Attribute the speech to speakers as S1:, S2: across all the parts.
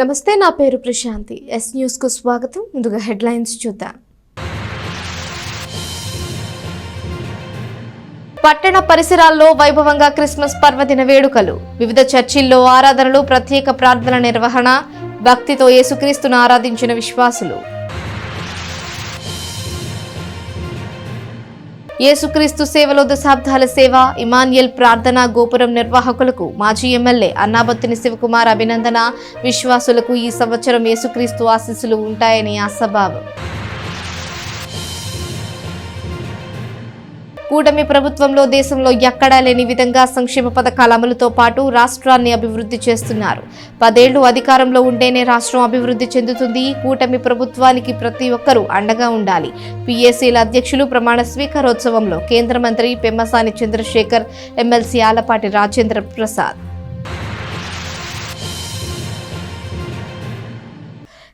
S1: నమస్తే, నా పేరు ప్రశాంతి. ఎస్ న్యూస్ కు స్వాగతం. ముందుగా హెడ్లైన్స్ చూద్దాం. పట్టణ పరిసరాల్లో వైభవంగా క్రిస్మస్ పర్వదిన వేడుకలు. వివిధ చర్చిల్లో ఆరాధనలు, ప్రత్యేక ప్రార్థనల నిర్వహణ. భక్తితో యేసుక్రీస్తును ఆరాధించిన విశ్వాసులు. యేసుక్రీస్తు సేవలో దశాబ్దాల సేవ. ఇమాన్యుయల్ ప్రార్థనా గోపురం నిర్వాహకులకు మాజీ ఎమ్మెల్యే అన్నాబత్తుని శివకుమార్ అభినందన. విశ్వాసులకు ఈ సంవత్సరం యేసుక్రీస్తు ఆశీస్సులు ఉంటాయని ఆశాభావం. కూటమి ప్రభుత్వంలో దేశంలో ఎక్కడా లేని విధంగా సంక్షేమ పథకాల అమలుతో పాటు రాష్ట్రాన్ని అభివృద్ధి చేస్తున్నారు. 10 ఏళ్లు అధికారంలో ఉంటేనే రాష్ట్రం అభివృద్ధి చెందుతుంది. కూటమి ప్రభుత్వానికి ప్రతి ఒక్కరూ అండగా ఉండాలి. పిఎస్సీల అధ్యక్షులు ప్రమాణ స్వీకారోత్సవంలో కేంద్ర మంత్రి పెమ్మసాని చంద్రశేఖర్, ఎమ్మెల్సీ ఆలపాటి రాజేంద్ర ప్రసాద్.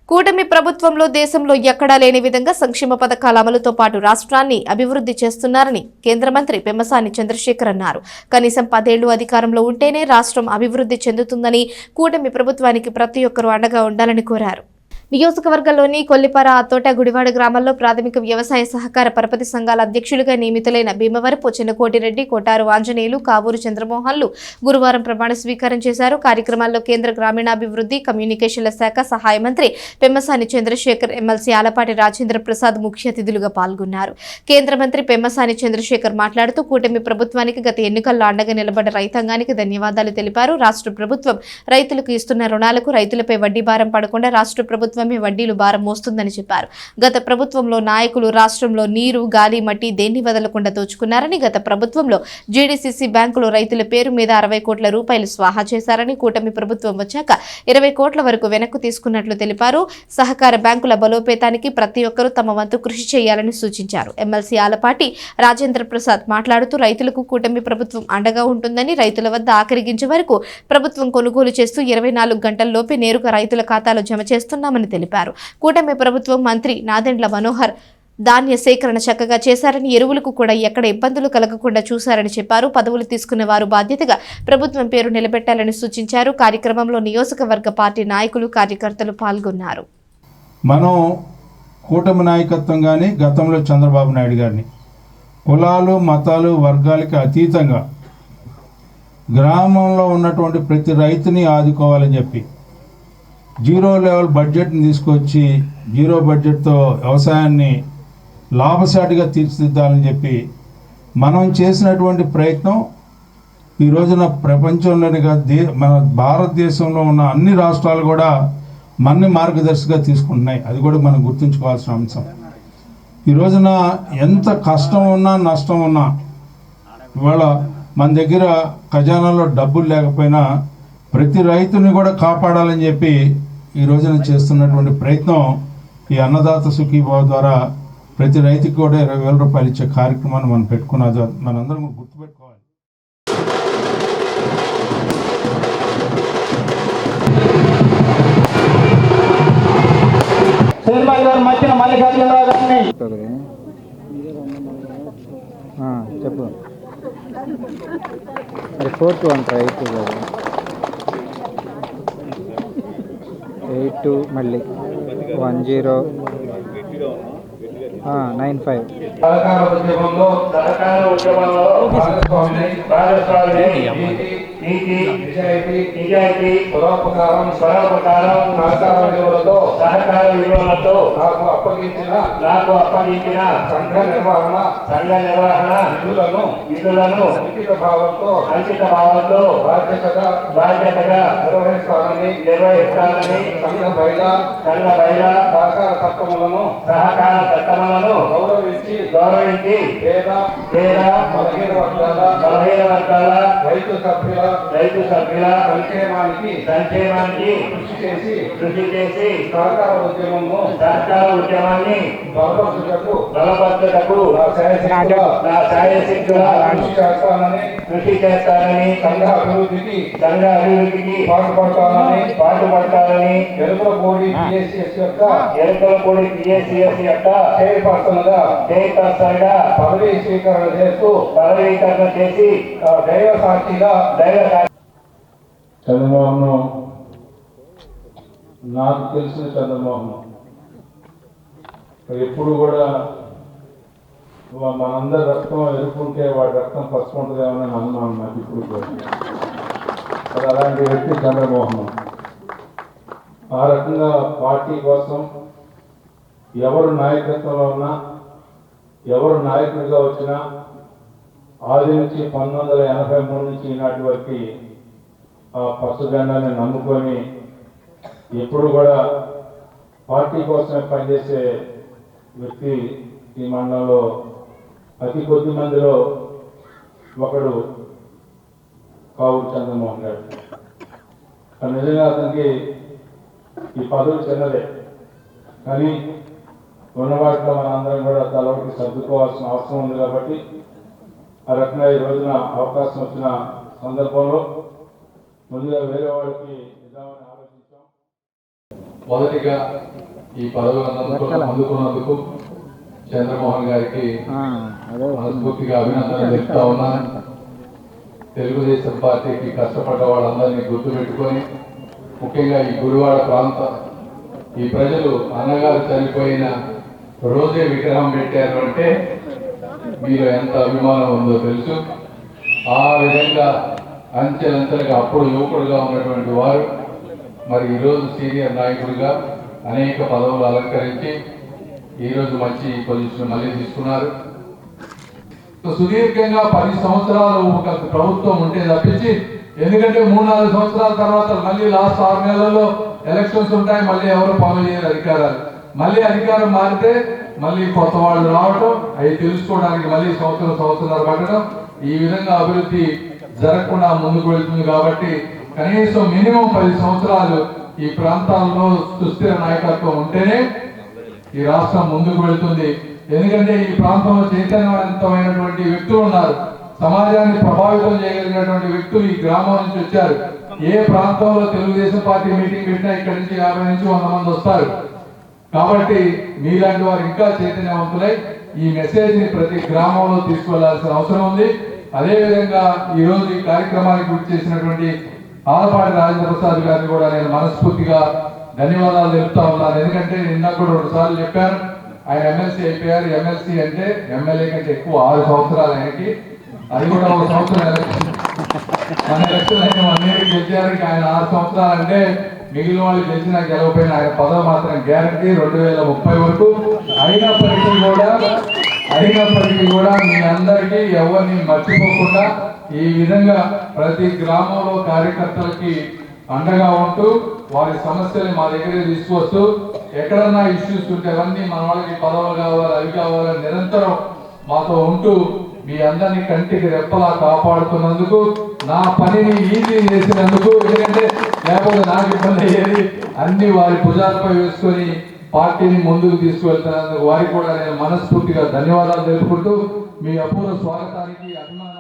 S1: కూటమి ప్రభుత్వంలో దేశంలో ఎక్కడా లేని విధంగా సంక్షేమ పథకాల అమలుతో పాటు రాష్ట్రాన్ని అభివృద్ధి చేస్తున్నారని కేంద్ర మంత్రి పెమ్మసాని చంద్రశేఖర్ అన్నారు. కనీసం 10 ఏళ్లు అధికారంలో ఉంటేనే రాష్ట్రం అభివృద్ధి చెందుతుందని, కూటమి ప్రభుత్వానికి ప్రతి ఒక్కరూ అండగా ఉండాలని కోరారు. నియోజకవర్గంలోని కొల్లిపార, అత్తోట, గుడివాడ గ్రామాల్లో ప్రాథమిక వ్యవసాయ సహకార పరపతి సంఘాల అధ్యక్షులుగా నియమితులైన భీమవరపు చిన్నకోటిరెడ్డి, కోటారు ఆంజనేయులు, కావూరు చంద్రమోహన్లు గురువారం ప్రమాణ స్వీకారం చేశారు. కార్యక్రమాల్లో కేంద్ర గ్రామీణాభివృద్ధి, కమ్యూనికేషన్ల శాఖ సహాయ మంత్రి పెమ్మసాని చంద్రశేఖర్, ఎమ్మెల్సీ ఆలపాటి రాజేంద్ర ప్రసాద్ ముఖ్య అతిథులుగా పాల్గొన్నారు. కేంద్ర మంత్రి పెమ్మసాని చంద్రశేఖర్ మాట్లాడుతూ కూటమి ప్రభుత్వానికి గత ఎన్నికల్లో అండగా నిలబడ్డ రైతాంగానికి ధన్యవాదాలు తెలిపారు. రాష్ట్ర ప్రభుత్వం రైతులకు ఇస్తున్న రుణాలకు రైతులపై వడ్డీ భారం పడకుండా రాష్ట్ర ప్రభుత్వం వడ్డీలు భారం మోస్తుందని చెప్పారు. గత ప్రభుత్వంలో నాయకులు రాష్ట్రంలో నీరు, గాలి, మట్టి దేన్ని వదలకుండా దోచుకున్నారని, గత ప్రభుత్వంలో జీడీసీసీ బ్యాంకులో రైతుల పేరు మీద 60 కోట్ల రూపాయలు స్వాహా చేశారని, కూటమి ప్రభుత్వం వచ్చాక 20 కోట్ల వరకు వెనక్కు తీసుకున్నట్లు తెలిపారు. సహకార బ్యాంకుల బలోపేతానికి ప్రతి ఒక్కరూ తమ వంతు కృషి చేయాలని సూచించారు. ఎమ్మెల్సీ ఆలపాటి రాజేంద్ర ప్రసాద్ మాట్లాడుతూ రైతులకు కూటమి ప్రభుత్వం అండగా ఉంటుందని, రైతుల వద్ద ఆఖరి గింజ వరకు ప్రభుత్వం కొనుగోలు చేస్తూ 24 గంటల్లోపే నేరుగా రైతుల ఖాతాలో జమ చేస్తున్నామని తెలిపారు. కూటమి ప్రభుత్వం మంత్రి నాదెండ్ల మనోహర్ ధాన్య సేకరణ చక్కగా చేశారని, ఎరువులకు కూడా ఎక్కడ ఇబ్బందులు కలగకుండా చూశారని చెప్పారు. పదవులు తీసుకున్న వారు బాధ్యతగా ప్రభుత్వం పేరు నిలబెట్టాలని సూచించారు. కార్యక్రమంలో నియోజకవర్గ పార్టీ నాయకులు, కార్యకర్తలు పాల్గొన్నారు.
S2: మనం కూటమి నాయకత్వం కానీ గతంలో చంద్రబాబు నాయుడు గారిని కులాలు, మతాలు, వర్గాలకి అతీతంగా గ్రామంలో ఉన్నటువంటి ప్రతి రైతుని ఆదుకోవాలని చెప్పి జీరో లెవెల్ బడ్జెట్ని తీసుకొచ్చి జీరో బడ్జెట్తో వ్యవసాయాన్ని లాభసాటిగా తీర్చిదిద్దాలని చెప్పి మనం చేసినటువంటి ప్రయత్నం ఈ రోజున ప్రపంచంలోని మన భారతదేశంలో ఉన్న అన్ని రాష్ట్రాలు కూడా మనని మార్గదర్శిగా తీసుకుంటున్నాయి. అది కూడా మనం గుర్తుంచుకోవాల్సిన అంశం. ఈ రోజున ఎంత కష్టం ఉన్నా, నష్టం ఉన్నా, ఇవాళ మన దగ్గర ఖజానాలో డబ్బులు లేకపోయినా ప్రతి రైతుని కూడా కాపాడాలని చెప్పి ఈ రోజున చేస్తున్నటువంటి ప్రయత్నం ఈ అన్నదాత సుఖీభావ ద్వారా ప్రతి రైతుకి కూడా 20,000 రూపాయలు ఇచ్చే కార్యక్రమాన్ని మనం పెట్టుకున్నది మనందరం గుర్తుపెట్టుకోవాలి.
S3: చెప్పు మరి 4-2 8 మళ్ళీ 1095
S4: నీతి, నిజాయితీ, పరోపకారం, సహకార విలువలతో నాకు అప్పగించిన సంఘ నిర్వహణ విధులను అంకిత భావంతో బాధ్యతగా నిర్వహిస్తానని సంఘ బయట సహకార చట్టములను గౌరవించి పేద బలహీన వర్గాల రైతు సభ్యుల సంక్షేమానికి కృషి చేసి సహకార ఉద్యమాన్ని బలపరచుటకు నా శాయశక్తుల కృషి చేస్తానని, సంఘ అభివృద్ధికి పాటుపడతానని ఎరుకలపూడి PSCS యొక్క చైర్పర్సన్ గా పదవీ స్వీకరణ చేసి దైవ సాక్షిగా చంద్రబాబును
S2: నాకు తెలిసిన చంద్రమోహన్ ఎప్పుడు కూడా మనందరి రక్తం ఎరుపుంటే వాడి రక్తం పసుపు ఉంటుందేమని అనుమానం నాకు ఇప్పుడు కూడా. మరి అలాంటి వ్యక్తి చంద్రమోహన్. ఆ రకంగా పార్టీ కోసం ఎవరు నాయకత్వంలో ఉన్నా, ఎవరు నాయకుడిగా వచ్చినా, ఆది నుంచి 1983 నుంచి ఈనాటి వరకు ఆ పచ్చజెండాని నమ్ముకొని ఎప్పుడు కూడా పార్టీ కోసమే పనిచేసే వ్యక్తి ఈ మండలంలో అతి కొద్ది మందిలో ఒకడు కావూరు చంద్రమోహన్ గారు. నిజంగా అతనికి ఈ పదవి చిన్నదే, కానీ ఉన్న వాటిలో మనందరం కూడా తలవకి సర్దుకోవాల్సిన అవసరం ఉంది. కాబట్టి ఆ రకంగా ఈ రోజున అవకాశం వచ్చిన సందర్భంలో ముందుగా వేరే వాళ్ళకి ఇద్దామని ఆలోచించాం.
S5: మొదటిగా ఈ పదవులను అందుకున్నందుకు చంద్రమోహన్ గారికి మనస్ఫూర్తిగా అభినందనలు తెలుపుతా ఉన్నాను. తెలుగుదేశం పార్టీకి కష్టపడ్డ వాళ్ళందరినీ గుర్తుపెట్టుకొని, ముఖ్యంగా ఈ గుడివాడ ప్రాంతం ఈ ప్రజలు అన్నగారు చనిపోయిన రోజే విగ్రహం పెట్టారు అంటే మీలో ఎంత అభిమానం ఉందో తెలుసు. ఆ విధంగా అంచెలంచెలుగా అప్పుడు యువకుడుగా ఉన్నటువంటి వారు మరి ఈరోజు సీనియర్ నాయకుడిగా అనేక పదవులు అలంకరించి ఈరోజు మంచి పొజిషన్ మళ్ళీ తీసుకున్నారు. సుదీర్ఘంగా 10 సంవత్సరాలు ఒక ప్రభుత్వం ఉంటే తప్పించి, ఎందుకంటే 3-4 సంవత్సరాల తర్వాత మళ్ళీ లాస్ట్ 6 నెలల్లో ఎలక్షన్స్ ఉంటాయి, మళ్ళీ ఎవరు పనులు చేయరు అధికారాలు. మళ్ళీ అధికారం మారితే మళ్ళీ కొత్త వాళ్ళు రావటం, అవి తెలుసుకోవడానికి మళ్ళీ సంవత్సరాలు పట్టడం, ఈ విధంగా అభివృద్ధి జరగకుండా ముందుకు వెళ్తుంది. కాబట్టి కనీసం మినిమం 10 సంవత్సరాలు ఈ ప్రాంతాల్లో సుస్థిర నాయకత్వం ఉంటేనే ఈ రాష్ట్రం ముందుకు వెళ్తుంది. ఎందుకంటే ఈ ప్రాంతంలో చైతన్యవంతమైనటువంటి వ్యక్తులు ఉన్నారు, సమాజాన్ని ప్రభావితం చేయగలిగినటువంటి వ్యక్తులు ఈ గ్రామం నుంచి వచ్చారు. ఏ ప్రాంతంలో తెలుగుదేశం పార్టీ మీటింగ్ పెట్టినా ఇక్కడి నుంచి 50 నుంచి 100 మంది వస్తారు. కాబట్టి మీలాంటి వారు ఇంకా చైతన్యవంతులై ఈ మెసేజ్ ని ప్రతి గ్రామంలో తీసుకెళ్లాల్సిన అవసరం ఉంది. అదేవిధంగా ఈ రోజు ఈ కార్యక్రమానికి గుర్తు చేసినటువంటి ఆలపాటి రాజేంద్ర ప్రసాద్ గారిని కూడా నేను మనస్ఫూర్తిగా ధన్యవాదాలు తెలుపుతా ఉన్నాను. ఎందుకంటే నిన్న కూడా 2 సార్లు చెప్పాను, ఆయన ఎమ్మెల్సీ అయిపోయారు. ఎమ్మెల్సీ అంటే ఎమ్మెల్యే కంటే ఎక్కువ 6 సంవత్సరాలు ఆయనకి, అది కూడా 1 సంవత్సరం ఎలక్షన్. మన ఎలక్షన్ అయిన 1 year గెలిచారు. ఆయన 6 సంవత్సరాలు అంటే మిగిలిన వాళ్ళు గెలిచినా గెలవపోయినా ఆయన పదవి మాత్రం గ్యారంటీ 2030 వరకు. అయినప్పటికీ కూడా మీ అందరికీ ఎవరిని మర్చిపోకుండా ఈ విధంగా ప్రతి గ్రామంలో కార్యకర్తలకి అండగా ఉంటూ వారి సమస్యలు మా దగ్గరే తీసుకొస్తూ, ఎక్కడన్నా ఇష్యూస్ ఉంటే అవన్నీ మన వాళ్ళకి పదవులు కావాలి, అవి కావాలని నిరంతరం మాతో ఉంటూ మీ అందరినీ కంటికి రెప్పలా కాపాడుతున్నందుకు, నా పనిని ఈజీ చేసినందుకు, ఎందుకంటే లేకపోతే నాకు ఇబ్బంది అయ్యేది, అన్ని వారి భుజాలపై వేసుకొని పార్టీని ముందుకు తీసుకువెళ్తున్నందుకు వారికి కూడా నేను మనస్ఫూర్తిగా ధన్యవాదాలు తెలుపుకుంటూ మీ అపూర్వ స్వాగతానికి, అభిమానానికి.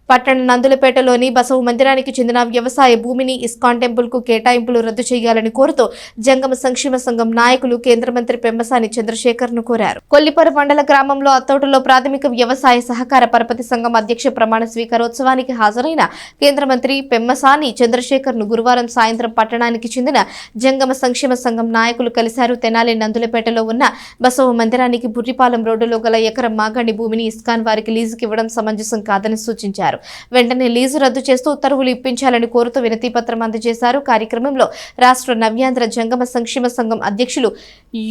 S1: పట్టణ నందులపేటలోని బసవ మందిరానికి చెందిన వ్యవసాయ భూమిని ఇస్కాన్ టెంపుల్ కు కేటాయింపులు రద్దు చేయాలని కోరుతూ జంగమ సంక్షేమ సంఘం నాయకులు కేంద్ర మంత్రి పెమ్మసాని చంద్రశేఖర్ ను కోరారు. కొల్లిపర మండల గ్రామంలో అత్తోటలో ప్రాథమిక వ్యవసాయ సహకార పరపతి సంఘం అధ్యక్ష ప్రమాణ స్వీకారోత్సవానికి హాజరైన కేంద్ర మంత్రి పెమ్మసాని చంద్రశేఖర్ ను గురువారం సాయంత్రం పట్టణానికి చెందిన జంగమ సంక్షేమ సంఘం నాయకులు కలిశారు. తెనాలి నందులపేటలో ఉన్న బసవ మందిరానికి బుర్రిపాలెం రోడ్డులో గల ఎకరం మాగండి భూమిని ఇస్కాన్ వారికి లీజుకి ఇవ్వడం సమంజసం కాదని సూచించారు. వెంటనే లీజు రద్దు చేస్తూ ఉత్తర్వులు ఇప్పించాలని కోరుతూ వినతి పత్రం అందజేశారు. కార్యక్రమంలో రాష్ట్ర నవ్యాంధ్ర జంగమ సంక్షేమ సంఘం అధ్యక్షులు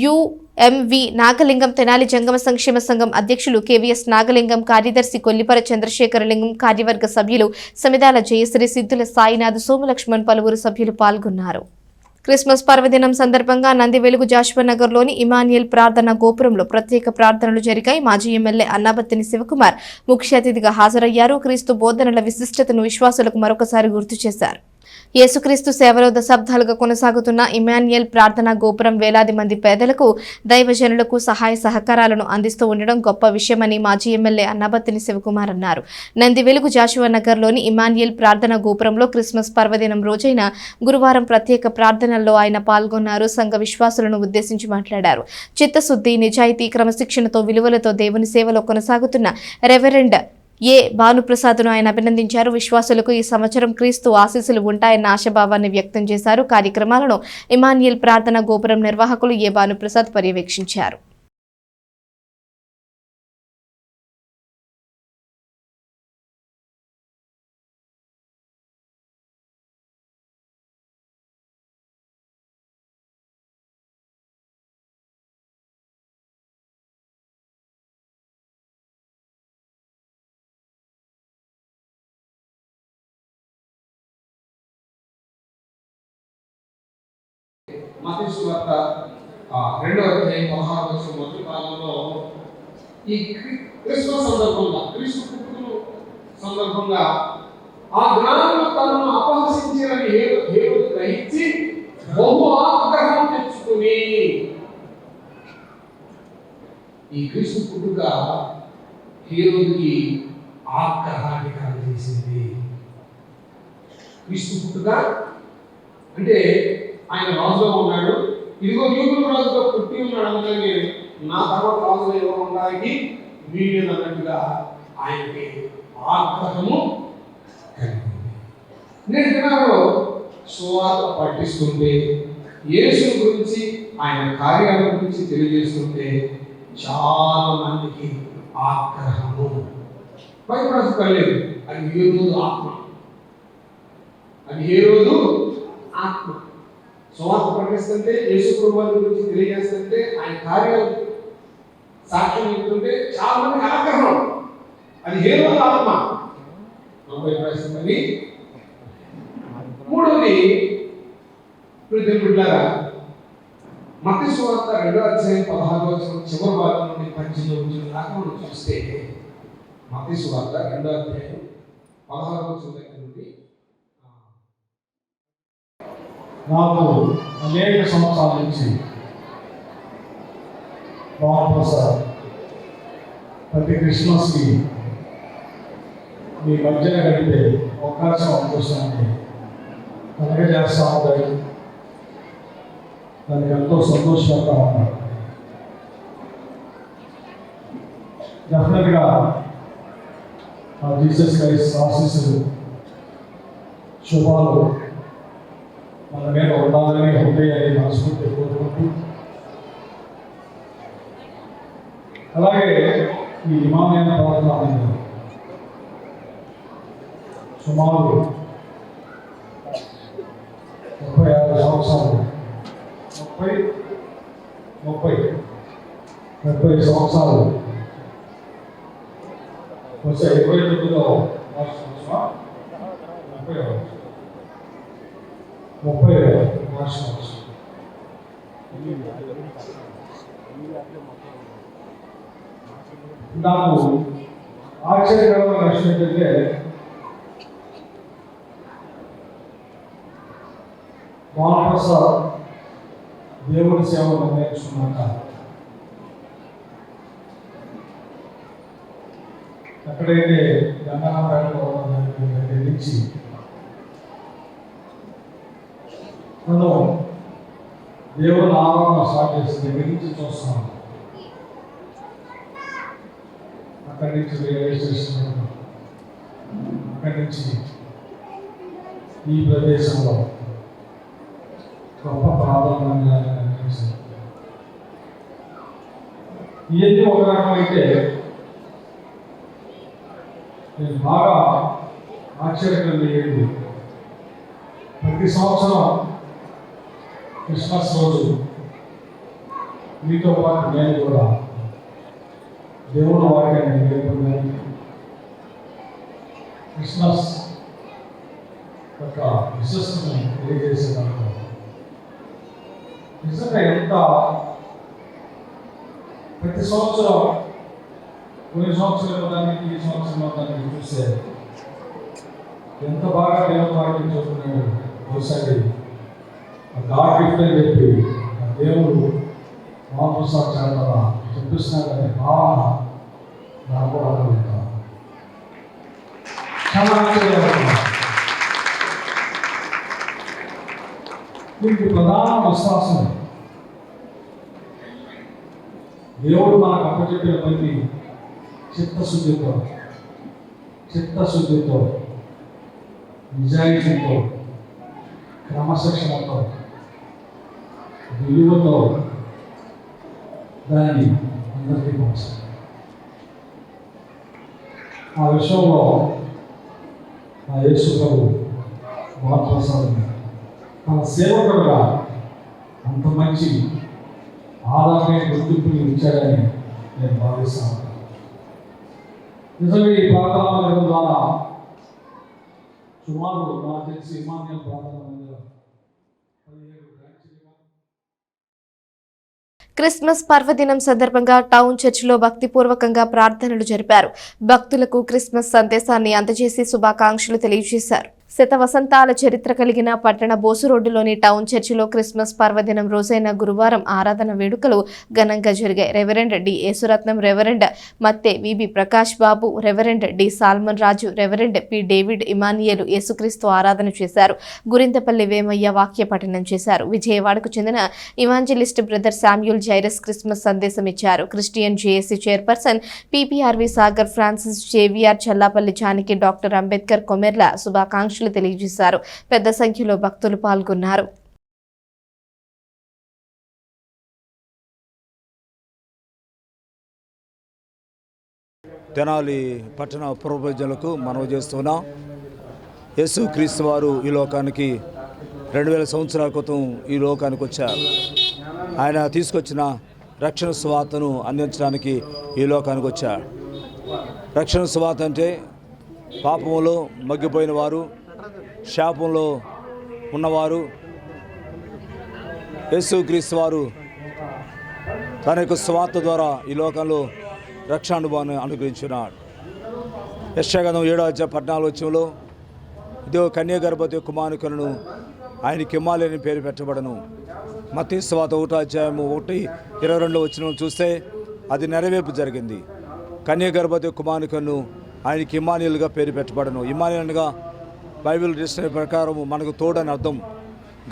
S1: యుఎంవి నాగలింగం, తెనాలి జంగమ సంక్షేమ సంఘం అధ్యక్షులు కెవిఎస్ నాగలింగం, కార్యదర్శి కొల్లిపర చంద్రశేఖరలింగం, కార్యవర్గ సభ్యులు సమిదాల జయశ్రీ, సిద్ధుల సాయినాథ్, సోమలక్ష్మణ్ పలువురు సభ్యులు పాల్గొన్నారు. క్రిస్మస్ పర్వదినం సందర్భంగా నంది వెలుగు జాషువానగర్లోని ఇమాన్యుయల్ ప్రార్థన గోపురంలో ప్రత్యేక ప్రార్థనలు జరిగాయి. మాజీ ఎమ్మెల్యే అన్నాబత్తిని శివకుమార్ ముఖ్య అతిథిగా హాజరయ్యారు. క్రీస్తు బోధనల విశిష్టతను విశ్వాసులకు మరొకసారి గుర్తు చేశారు. యేసుక్రీస్తు సేవలో దశాబ్దాలుగా కొనసాగుతున్న ఇమాన్యుయల్ ప్రార్థనా గోపురం వేలాది మంది పేదలకు, దైవజనులకు సహాయ సహకారాలను అందిస్తూ ఉండడం గొప్ప విషయమని మాజీ ఎమ్మెల్యే అన్నాబత్తిని శివకుమార్ అన్నారు. నంది వెలుగు జాషువానగర్లోని ఇమాన్యుయల్ ప్రార్థనా గోపురంలో క్రిస్మస్ పర్వదినం రోజైన గురువారం ప్రత్యేక ప్రార్థనల్లో ఆయన పాల్గొన్నారు. సంఘ విశ్వాసులను ఉద్దేశించి మాట్లాడారు. చిత్తశుద్ధి, నిజాయితీ, క్రమశిక్షణతో, విలువలతో దేవుని సేవలో కొనసాగుతున్న రెవరెండ్ ఏ భానుప్రసాద్ను ఆయన అభినందించారు. విశ్వాసులకు ఈ సంవత్సరం క్రీస్తు ఆశీస్సులు ఉంటాయన్న ఆశాభావాన్ని వ్యక్తం చేశారు. కార్యక్రమాలను ఇమాన్యుయల్ ప్రార్థన గోపురం నిర్వాహకులు ఏ భానుప్రసాద్ పర్యవేక్షించారు.
S6: మత్తయి సువార్త 2వ అధ్యాయం 16వ వచనం మొదటి భాగంలో ఈ క్రిస్మస్ సందర్భంగా, క్రీస్తు పుట్టుక సందర్భంగా ఆ జ్ఞానులు తనను అపహసించారని హేరోదు గ్రహించి బహు ఆగ్రహం తెచ్చుకుని, ఈ క్రీస్తు పుట్టుక హేరోదుకి ఆగ్రహాన్ని కలుగజేసింది. క్రీస్తు పుట్టుక అంటే ఆయన రాజుగా ఉన్నాడు, ఇదిగో యూదుల రాజుగా పుట్టి ఉన్నాడు, అందుకని నా తర్వాత రాజుగా ఎవరు ఉండడానికి వీడియో అన్నట్టుగా ఆయనకి ఆగ్రహము కలిగింది. నేను దినాల్లో సువార్త పఠిస్తుంటే, యేసు గురించి ఆయన కార్యాల గురించి తెలియజేస్తుంటే చాలా మందికి ఆగ్రహము భయపడలేదు. అది ఏ రోజు ఆత్మ, అది ఏ రోజు ఆత్మ. సువార్త ప్రకటిస్తుంటే, యేసు ప్రభువు గురించి తెలియజేస్తుంటే, ఆయన కార్యాలు సాక్ష్యం చెప్తుంటే చాలా మంది ఆగ్రహం. అది ఏ రోజు ఆత్మ. మూడవది బిడ్డలారా, మత్తయి సువార్త 2వ అధ్యాయం 16వ వచనం చివరి భాగం నుండి 18వ వచనం దాకా మనం చూస్తే, మత్తయి సువార్త 2వ అధ్యాయం 16వ వచనం దగ్గర నుండి
S7: నాకు అనేక సంవత్సరాల నుంచి భానుప్రసాద్ ప్రతి క్రిస్మస్కి మీ మధ్యన గడిపే అవకాశం అవకాశాన్ని కలగజేస్తూ ఉంటాడు. దానికి ఎంతో సంతోషపడతా ఉంటాడు. డెఫినెట్గా జీసస్ క్రైస్ట్ ఆశీస్సులు, శుభాలు మన మీద ఉండాలని హృదయాన్ని మనస్ఫూర్తి కోరుకుంటూ, అలాగే ఈ ఇమాన్యుయల్ ప్రార్థన సుమారు 36 సంవత్సరాలు 30 సంవత్సరాలు వచ్చే 29లో 30 మార్చి నాకు ఆశ్చర్యకరమైన విషయం ఏంటంటే, భానుప్రసాద్ దేవుడి సేవలు నేర్చుకున్నాక ఎక్కడైతే గంగారాంలో దగ్గర నుంచి నన్ను దేవుని ఆరాధన స్టార్ట్ చేసి దగ్గర నుంచి చూస్తున్నాను. అక్కడి నుంచి రైల్వే స్టేషన్, అక్కడి నుంచి ఈ ప్రదేశంలో గొప్ప ప్రాధాన్యంగా కనిపిస్తుంది. ఇవన్నీ ఒక రకమైతే నేను బాగా ఆశ్చర్యకరమైంది. ప్రతి సంవత్సరం క్రిస్మస్ రోజు మీతో పాటు నేను కూడా దేవుని వాక్యాన్ని నేర్పుకున్నాను. క్రిస్మస్ యొక్క విశిష్టతను తెలియజేసేదానికి నిజంగా ఎంత ప్రతి సంవత్సరం కొన్ని సంవత్సరాలు దానికి ఈ సంవత్సరం దానికి చూస్తే ఎంత బాగా దేవుని వాక్యం చదువుతున్నాడు. ఒకసారి గాడ్ గిఫ్ట్ అని చెప్పి దేవుడు భానుప్రసాద్ చేత చూపిస్తున్నాడనే భావన నాకు కూడా అర్థమవుతాను. చాలా ఆశ్చర్యపడుతున్నాను. దీనికి ప్రధాన విశ్వాసం దేవుడు మనకు అప్పచెప్పిన ప్రతి చిత్తశుద్ధితో చిత్తశుద్ధితో, నిజాయితీతో, క్రమశిక్షణతో, విలువతో దాన్ని అందరికీ పంచాలి. ఆ విషయంలో ఆ యేసు ప్రభు మహాప్రసాదం తన సేవకుడుగా అంత మంచి ఆదాయ గుర్తింపుని ఇచ్చాడని నేను భావిస్తాను. నిజంగా ఈ ప్రార్థనా మందిరం ద్వారా సుమారు నాకు తెలిసి ఇమాన్యుయల్ ప్రార్థనా మందిరం 17 బ్రాంచీలుగా.
S1: క్రిస్మస్ పర్వదినం సందర్భంగా టౌన్ చర్చిలో భక్తిపూర్వకంగా ప్రార్థనలు జరిపారు. భక్తులకు క్రిస్మస్ సందేశాన్ని అందజేసి శుభాకాంక్షలు తెలియజేశారు. శతవసంతాల చరిత్ర కలిగిన పట్టణ బోసు రోడ్డులోని టౌన్ చర్చిలో క్రిస్మస్ పర్వదినం రోజైన గురువారం ఆరాధన వేడుకలు ఘనంగా జరిగాయి. Reverend D Yesuratnam, reverend Matthe VB Prakash Babu, reverend D Solomon Raju, reverend P David Emmanuel Yesukristu ఆరాధన చేశారు. గురింతపల్లి వేమయ్య వాక్య పఠనం చేశారు. విజయవాడకు చెందిన evangelist brother Samuel Jairus Christmas సందేశం ఇచ్చారు. Christian JAC chairperson PPRV Sagar, Francis JVR, Challapalli Janaki, doctor Ambedkar Komerla శుభాకాంక్షలు తెలియజేశారు. పెద్ద సంఖ్యలో భక్తులు పాల్గొన్నారు.
S8: తెనాలి పట్టణ ప్రజలకు మనవి చేస్తున్నాం. యేసు క్రీస్తు వారు ఈ లోకానికి 2000 సంవత్సరాల క్రితం ఈ లోకానికి వచ్చారు. ఆయన తీసుకొచ్చిన రక్షణ సువార్తను అందించడానికి ఈ లోకానికి వచ్చారు. రక్షణ సువార్త అంటే పాపంలో మగ్గిపోయిన వారు, శాపంలో ఉన్నవారు యేసుక్రీస్తు వారు తన యొక్క సువార్త ద్వారా ఈ లోకంలో రక్షణ అనుభవాన్ని అనుగ్రహించున్నాడు. యెషయా గ్రంథం 7:14 ఇదో కన్యాగర్భవతి కుమారులను ఆయనకి ఇమ్మానుయేలు పేరు పెట్టబడను. మత్తయి సువార్త 1:1-22 చూస్తే అది నెరవేర్పు జరిగింది. కన్యాగర్భవతి కుమారులను ఆయనకి ఇమ్మానుయేలుగా పేరు పెట్టబడను. ఇమ్మానుయేలు అనగా బైబిల్ డిక్షనరీ ప్రకారం మనకు తోడు అని అర్థం.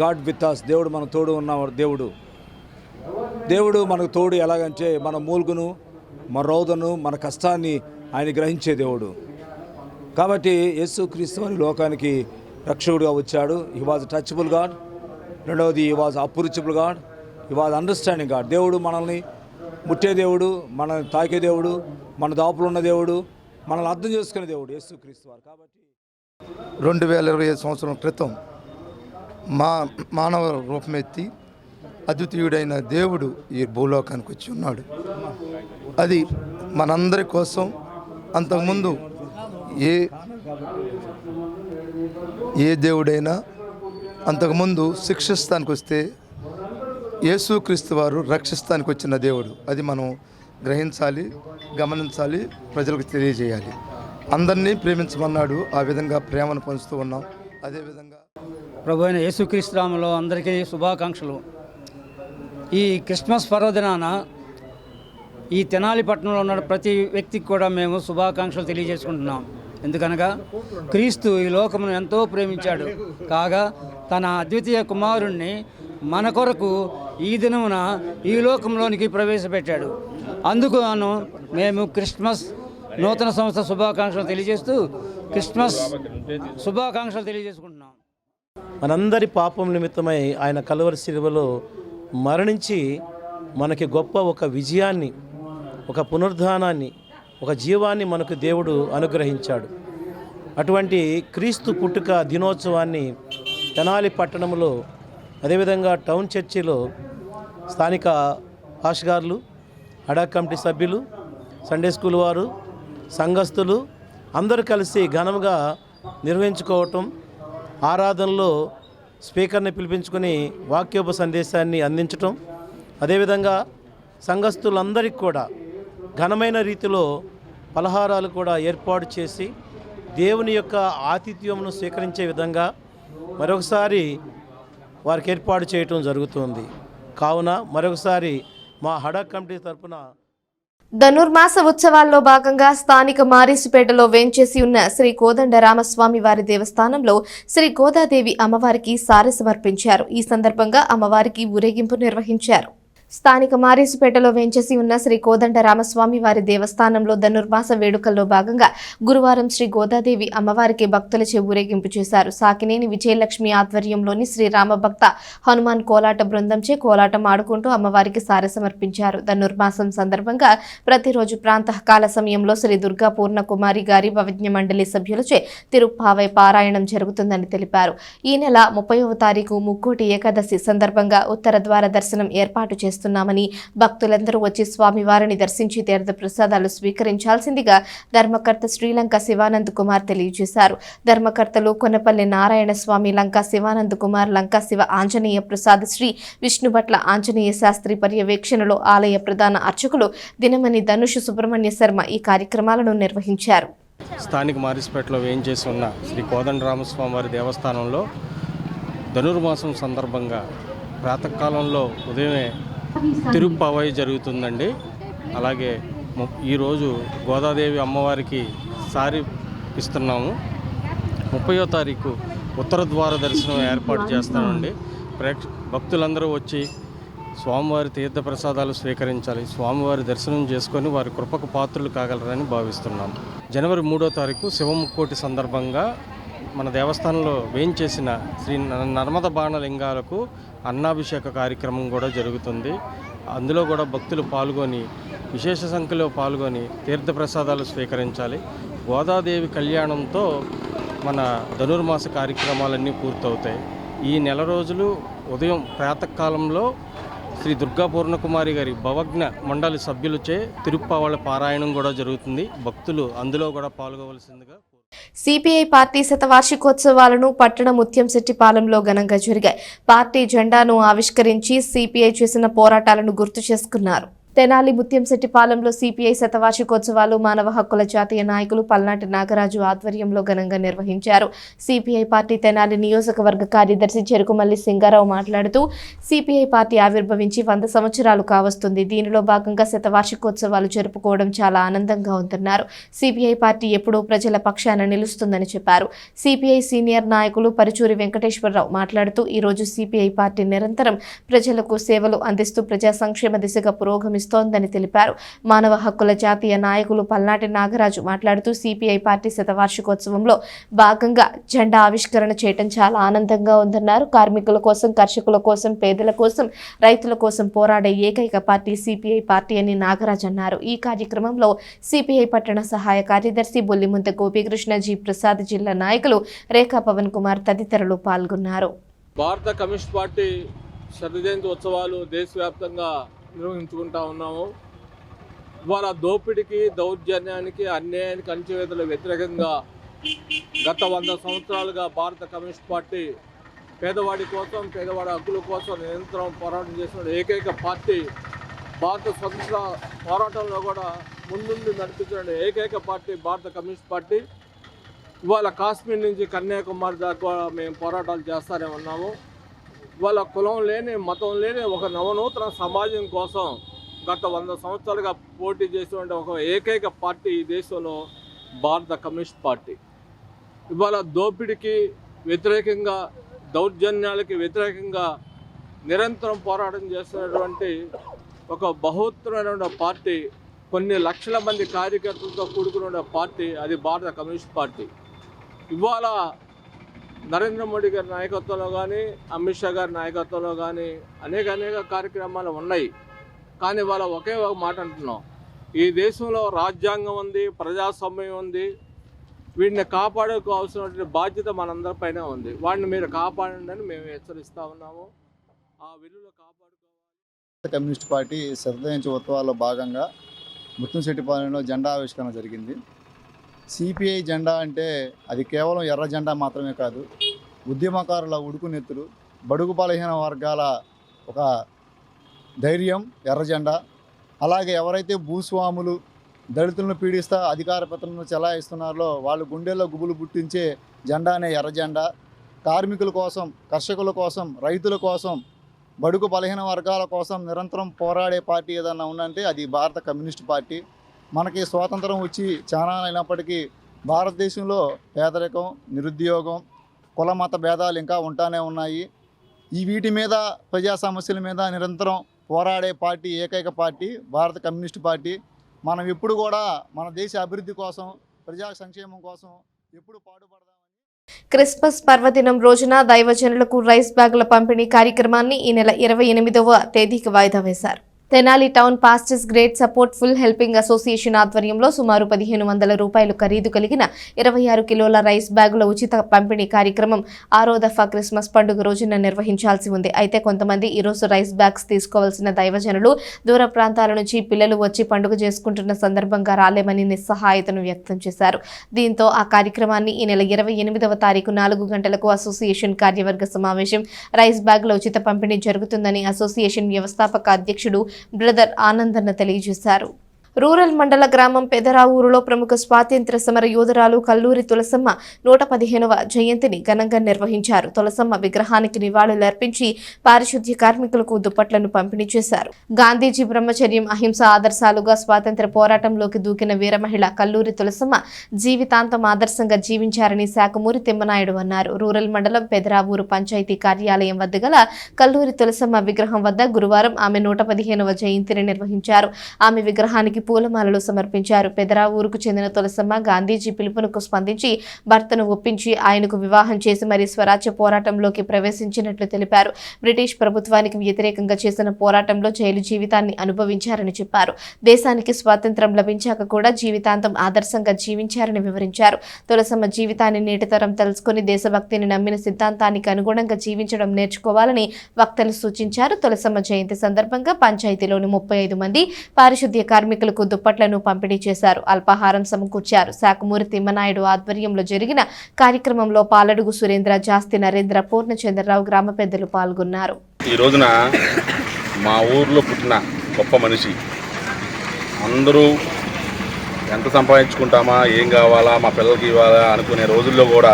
S8: గాడ్ విత్ us, దేవుడు మన తోడు ఉన్న దేవుడు మనకు తోడు. ఎలాగంటే మన మూల్గును, మన రోదను, మన కష్టాన్ని ఆయన గ్రహించే దేవుడు. కాబట్టి యేసుక్రీస్తు వారి లోకానికి రక్షకుడిగా వచ్చాడు. He was touchable god. రెండవది he was approachable god. He was understanding god. దేవుడు మనల్ని ముట్టే దేవుడు, మనల్ని తాకే దేవుడు, మన దాపులు ఉన్న దేవుడు, మనల్ని అర్థం చేసుకునే దేవుడు యేసుక్రీస్తు వారు. కాబట్టి
S9: 2025 సంవత్సరం క్రితం మానవ రూపమెత్తి అద్వితీయుడైన దేవుడు ఈ భూలోకానికి వచ్చి ఉన్నాడు. అది మనందరి కోసం. అంతకుముందు ఏ దేవుడైనా అంతకుముందు శిక్షిస్తానికి వస్తే యేసుక్రీస్తు వారు రక్షిస్తానికి వచ్చిన దేవుడు. అది మనం గ్రహించాలి, గమనించాలి, ప్రజలకు తెలియజేయాలి. అందరినీ ప్రేమించమన్నాడు. ఆ విధంగా ప్రేమను పంచుతూ ఉన్నాం. అదేవిధంగా
S10: ప్రభు అయిన యేసుక్రీస్తు నామములో అందరికీ శుభాకాంక్షలు. ఈ క్రిస్మస్ పర్వదినాన ఈ తెనాలి పట్టణంలో ఉన్న ప్రతి వ్యక్తికి కూడా మేము శుభాకాంక్షలు తెలియజేసుకుంటున్నాం. ఎందుకనగా క్రీస్తు ఈ లోకమును ఎంతో ప్రేమించాడు. కాగా తన అద్వితీయ కుమారుణ్ణి మన కొరకు ఈ దినమున ఈ లోకంలోనికి ప్రవేశపెట్టాడు. అందుకు మేము క్రిస్మస్ నూతన సంవత్సర శుభాకాంక్షలు తెలియజేస్తూ క్రిస్మస్ శుభాకాంక్షలు తెలియజేసుకుంటున్నాం.
S11: మనందరి పాపం నిమిత్తమై ఆయన కలువరి శిలువలో మరణించి మనకి గొప్ప ఒక విజయాన్ని, ఒక పునరుద్ధానాన్ని, ఒక జీవాన్ని మనకు దేవుడు అనుగ్రహించాడు. అటువంటి క్రీస్తు పుట్టుక దినోత్సవాన్ని తెనాలి పట్టణంలో, అదేవిధంగా టౌన్ చర్చిలో స్థానిక పాస్టర్లు, హడా కమిటీ సభ్యులు, సండే స్కూల్ వారు, సంఘస్థులు అందరూ కలిసి ఘనంగా నిర్వహించుకోవటం, ఆరాధనలో స్పీకర్ని పిలిపించుకొని వాక్యోప సందేశాన్ని అందించటం, అదేవిధంగా సంఘస్థులందరికీ కూడా ఘనమైన రీతిలో పలహారాలు కూడా ఏర్పాటు చేసి దేవుని యొక్క ఆతిథ్యమును స్వీకరించే విధంగా మరొకసారి వారికి ఏర్పాటు చేయటం జరుగుతుంది. కావున మరొకసారి మా హడా కమిటీ తరఫున
S1: ధనుర్మాస ఉత్సవాల్లో భాగంగా స్థానిక మారీసుపేటలో వేంచేసి ఉన్న శ్రీ కోదండరామస్వామి వారి దేవస్థానంలో శ్రీ గోదాదేవి అమ్మవారికి సారె సమర్పించారు. ఈ సందర్భంగా అమ్మవారికి ఊరేగింపు నిర్వహించారు. స్థానిక మారీసుపేటలో వేంచేసి ఉన్న శ్రీ కోదండ రామస్వామి వారి దేవస్థానంలో ధనుర్మాస వేడుకల్లో భాగంగా గురువారం శ్రీ గోదాదేవి అమ్మవారికి భక్తులచే ఊరేగింపు చేశారు. సాకినేని విజయలక్ష్మి ఆధ్వర్యంలోని శ్రీ రామభక్త హనుమాన్ కోలాట బృందంచే కోలాటం ఆడుకుంటూ అమ్మవారికి సారె సమర్పించారు. ధనుర్మాసం సందర్భంగా ప్రతిరోజు ప్రాంతకాల సమయంలో శ్రీ దుర్గా పూర్ణకుమారి గారి భవజ్ఞ మండలి సభ్యులచే తిరుప్పావై పారాయణం జరుగుతుందని తెలిపారు. ఈ నెల 30వ తారీఖు ముక్కోటి ఏకాదశి సందర్భంగా ఉత్తర ద్వార దర్శనం ఏర్పాటు చేస్తున్నామని, భక్తులందరూ వచ్చి స్వామివారిని దర్శించి తీర్థ ప్రసాదాలు స్వీకరించాల్సిందిగా ధర్మకర్త శ్రీలంక శివానంద్ కుమార్ తెలియజేశారు. ధర్మకర్తలు కొనపల్లి నారాయణ స్వామి, లంకా శివానంద్ కుమార్, లంకా శివ ఆంజనేయ ప్రసాద్, శ్రీ విష్ణుభట్ల ఆంజనేయ శాస్త్రి పర్యవేక్షణలో ఆలయ ప్రధాన అర్చకులు దినమణి ధనుష్ సుబ్రహ్మణ్య శర్మ ఈ కార్యక్రమాలను నిర్వహించారు.
S12: స్థానిక మారిస్పేటలో వేయించేసి ఉన్న శ్రీ కోదండ రామస్వామి వారి దేవస్థానంలో ధనుర్మాసం సందర్భంగా ప్రాతకాలంలో ఉదయమే తిరుప్పావై జరుగుతుందండి. అలాగే ఈరోజు గోదాదేవి అమ్మవారికి సారి ఇస్తున్నాము. 30వ తారీఖు ఉత్తర ద్వార దర్శనం ఏర్పాటు చేస్తామండి. భక్తులందరూ వచ్చి స్వామివారి తీర్థ ప్రసాదాలు స్వీకరించాలి, స్వామివారి దర్శనం చేసుకొని వారి కృపకు పాత్రులు కాగలరని భావిస్తున్నాం. జనవరి 3వ తారీఖు శివముక్కోటి సందర్భంగా మన దేవస్థానంలో వేయించేసిన శ్రీ నర్మద బాణలింగాలకు అన్నాభిషేక కార్యక్రమం కూడా జరుగుతుంది. అందులో కూడా భక్తులు పాల్గొని విశేష సంఖ్యలో పాల్గొని తీర్థప్రసాదాలు స్వీకరించాలి. గోదాదేవి కళ్యాణంతో మన ధనుర్మాస కార్యక్రమాలన్నీ పూర్తవుతాయి. ఈ నెల రోజులు ఉదయం ప్రాతకాలంలో శ్రీ దుర్గా పూర్ణకుమారి గారి భవజ్ఞ మండలి సభ్యులచే తిరుప్పావళి పారాయణం కూడా జరుగుతుంది. భక్తులు అందులో కూడా పాల్గొవలసిందిగా.
S1: సిపిఐ పార్టీ శతవార్షికోత్సవాలను పట్టణ ముత్యంశెట్టిపాలెంలో ఘనంగా జరిగాయి. పార్టీ జెండాను ఆవిష్కరించి సిపిఐ చేసిన పోరాటాలను గుర్తు చేసుకున్నారు. తెనాలి ముత్యంశెట్టిపాలెంలో సిపిఐ శతవార్షికోత్సవాలు మానవ హక్కుల జాతీయ నాయకులు పల్నాటి నాగరాజు ఆధ్వర్యంలో ఘనంగా నిర్వహించారు. సిపిఐ పార్టీ తెనాలి నియోజకవర్గ కార్యదర్శి చెరుకుమల్లి సింగారావు మాట్లాడుతూ సిపిఐ పార్టీ ఆవిర్భవించి 100 సంవత్సరాలు కావస్తుంది. దీనిలో భాగంగా శతవార్షికోత్సవాలు జరుపుకోవడం చాలా ఆనందంగా ఉందన్నారు. సిపిఐ పార్టీ ఎప్పుడూ ప్రజల పక్షాన నిలుస్తుందని చెప్పారు. సిపిఐ సీనియర్ నాయకులు పరుచూరి వెంకటేశ్వరరావు మాట్లాడుతూ ఈరోజు సిపిఐ పార్టీ నిరంతరం ప్రజలకు సేవలు అందిస్తూ ప్రజా సంక్షేమ దిశగా పురోగమిస్తోందని తెలిపారు. మానవ హక్కుల జాతీయ నాయకులు పల్నాటి నాగరాజు మాట్లాడుతూ సిపిఐ పార్టీ శతవార్షికోత్సవంలో భాగంగా జెండా ఆవిష్కరణ చేయడం చాలా ఆనందంగా ఉందన్నారు. కార్మికుల కోసం, కర్షకుల కోసం, పేదల కోసం, రైతుల కోసం పోరాడే ఏకైక పార్టీ సిపిఐ పార్టీ అని నాగరాజు అన్నారు. ఈ కార్యక్రమంలో సిపిఐ పట్టణ సహాయ కార్యదర్శి బొల్లిముంత గోపీకృష్ణ, జి ప్రసాద్, జిల్లా నాయకులు రేఖా పవన్ కుమార్ తదితరులు పాల్గొన్నారు.
S13: భారత కమ్యూనిస్ట్ పార్టీ శతజయంతి ఉత్సవాలు దేశవ్యాప్తంగా నిర్వహించుకుంటా ఉన్నాము. ఇవాళ దోపిడికి, దౌర్జన్యానికి, అన్యాయానికి, అణచివేతల వ్యతిరేకంగా గత 100 సంవత్సరాలుగా భారత కమ్యూనిస్ట్ పార్టీ పేదవాడి కోసం, పేదవాడి హక్కుల కోసం నిరంతరం పోరాటం చేస్తున్న ఏకైక పార్టీ. భారత స్వతంత్ర పోరాటంలో కూడా ముందుండి నడిపించిన ఏకైక పార్టీ భారత కమ్యూనిస్ట్ పార్టీ. ఇవాళ కాశ్మీర్ నుంచి కన్యాకుమారి దాకా మేము పోరాటాలు చేస్తూనే ఉన్నాము. వాళ్ళ కులం లేని, మతం లేని ఒక నవనూతన సమాజం కోసం గత 100 సంవత్సరాలుగా పోటీ చేసినటువంటి ఒక ఏకైక పార్టీ ఈ దేశంలో భారత కమ్యూనిస్ట్ పార్టీ. ఇవాళ దోపిడీకి వ్యతిరేకంగా, దౌర్జన్యాలకి వ్యతిరేకంగా నిరంతరం పోరాటం చేస్తున్నటువంటి ఒక బహుత్తరమైన పార్టీ, కొన్ని లక్షల మంది కార్యకర్తలతో కూడుకున్న పార్టీ, అది భారత కమ్యూనిస్ట్ పార్టీ. ఇవాళ నరేంద్ర మోడీ గారి నాయకత్వంలో కానీ, అమిత్ షా గారి నాయకత్వంలో కానీ అనేక కార్యక్రమాలు ఉన్నాయి. కానీ వాళ్ళ ఒకే ఒక మాట అంటున్నాం, ఈ దేశంలో రాజ్యాంగం ఉంది, ప్రజాస్వామ్యం ఉంది, వీటిని కాపాడుకోవాల్సినటువంటి బాధ్యత మనందరిపైన ఉంది. వాటిని మీరు కాపాడండి అని మేము హెచ్చరిస్తూ ఉన్నాము. ఆ విలువలు కాపాడుకోవాలి.
S14: కమ్యూనిస్ట్ పార్టీ శతజయంతి ఉత్సవాల్లో భాగంగా ముత్తంశెట్టిపాలెంలో జెండా ఆవిష్కరణ జరిగింది. సిపిఐ జెండా అంటే అది కేవలం ఎర్ర జెండా మాత్రమే కాదు, ఉద్యమకారుల ఉడుకునెత్తులు, బడుగు బలహీన వర్గాల ఒక ధైర్యం ఎర్ర జెండా. అలాగే ఎవరైతే భూస్వాములు, దళితులను పీడిస్తా అధికార పత్రాలను చెలాయిస్తున్నారో వాళ్ళు గుండెల్లో గుబులు పుట్టించే జెండానే ఎర్ర జెండా. కార్మికుల కోసం, కర్షకుల కోసం, రైతుల కోసం, బడుగు బలహీన వర్గాల కోసం నిరంతరం పోరాడే పార్టీ ఏదన్నా ఉందంటే అది భారత కమ్యూనిస్ట్ పార్టీ. మనకి స్వాతంత్రం వచ్చి చాలా అయినప్పటికీ భారతదేశంలో పేదరికం, నిరుద్యోగం, కుల మత భేదాలు ఇంకా ఉంటానే ఉన్నాయి. వీటి మీద, ప్రజా సమస్యల మీద నిరంతరం పోరాడే పార్టీ ఏకైక పార్టీ భారత కమ్యూనిస్ట్ పార్టీ. మనం ఎప్పుడు కూడా మన దేశ అభివృద్ధి కోసం, ప్రజా సంక్షేమం కోసం ఎప్పుడు పాటుపడదాం.
S1: క్రిస్మస్ పర్వదినం రోజున దైవజనులకు రైస్ బ్యాగుల పంపిణీ కార్యక్రమాన్ని ఈ నెల 28వ తేదీకి వాయిదా వేశారు. Tenali town pastors great support full helping association ఆధ్వర్యంలో సుమారు 1500 రూపాయలు ఖరీదు కలిగిన 26 కిలోల రైస్ బ్యాగుల ఉచిత పంపిణీ కార్యక్రమం 6వ దఫా క్రిస్మస్ పండుగ రోజున నిర్వహించాల్సి ఉంది. అయితే కొంతమంది ఈరోజు రైస్ బ్యాగ్స్ తీసుకోవాల్సిన దైవజనులు దూర ప్రాంతాల నుంచి పిల్లలు వచ్చి పండుగ చేసుకుంటున్న సందర్భంగా రాలేమని నిస్సహాయతను వ్యక్తం చేశారు. దీంతో ఆ కార్యక్రమాన్ని ఈ నెల 28వ తారీఖు 4 గంటలకు అసోసియేషన్ కార్యవర్గ సమావేశం రైస్ బ్యాగుల ఉచిత పంపిణీ జరుగుతుందని అసోసియేషన్ వ్యవస్థాపక అధ్యక్షుడు బ్రదర్ ఆనందన్న తెలియజేశారు. రూరల్ మండల గ్రామం పెదరావూరులో ప్రముఖ స్వాతంత్ర్య సమర యోధురాలు కల్లూరి తులసమ్మ 115వ జయంతిని ఘనంగా నిర్వహించారు. తులసమ్మ విగ్రహానికి నివాళులర్పించి పారిశుద్ధ్య కార్మికులకు దుప్పట్లను పంపిణీ చేశారు. గాంధీజీ బ్రహ్మచర్యం, అహింస ఆదర్శాలుగా స్వాతంత్ర్య పోరాటంలోకి దూకిన వీర మహిళ కల్లూరి తులసమ్మ జీవితాంతం ఆదర్శంగా జీవించారని శాఖమూరి తిమ్మనాయుడు అన్నారు. రూరల్ మండలం పెదరావూరు పంచాయతీ కార్యాలయం వద్ద గల కల్లూరి తులసమ్మ విగ్రహం వద్ద గురువారం ఆమె 115వ జయంతిని నిర్వహించారు. ఆమె విగ్రహానికి పూలమాలలు సమర్పించారు. పెదరావూరుకు చెందిన తులసమ్మ గాంధీజీ పిలుపునకు స్పందించి భర్తను ఒప్పించి ఆయనకు వివాహం చేసి మరి స్వరాజ్య పోరాటంలోకి ప్రవేశించినట్లు తెలిపారు. బ్రిటిష్ ప్రభుత్వానికి వ్యతిరేకంగా చేసిన పోరాటంలో జైలు జీవితాన్ని అనుభవించారని చెప్పారు. దేశానికి స్వాతంత్ర్యం లభించాక కూడా జీవితాంతం ఆదర్శంగా జీవించారని వివరించారు. తులసమ్మ జీవితాన్ని నేటి తరం తెలుసుకుని దేశభక్తిని నమ్మిన సిద్ధాంతానికి అనుగుణంగా జీవించడం నేర్చుకోవాలని వక్తలు సూచించారు. తులసమ్మ జయంతి సందర్భంగా పంచాయతీలోని 35 మంది పారిశుద్ధ్య కార్మికులు దుప్పట్లను పంపిణీ చేశారు. అల్పాహారం సమకూర్చారు. శాఖమూరి తిమ్మనాయుడు ఆధ్వర్యంలో జరిగిన కార్యక్రమంలో పాలడుగు సురేంద్ర, జాస్తి నరేంద్ర, పూర్ణచంద్రరావు గ్రామ పెద్దలు పాల్గొన్నారు.
S15: ఈ రోజున మా ఊర్లో పుట్టిన గొప్ప మనిషి, అందరూ ఎంత సంపాదించుకుంటామా, ఏం కావాలా, మా పిల్లలకి ఇవ్వాలా అనుకునే రోజుల్లో కూడా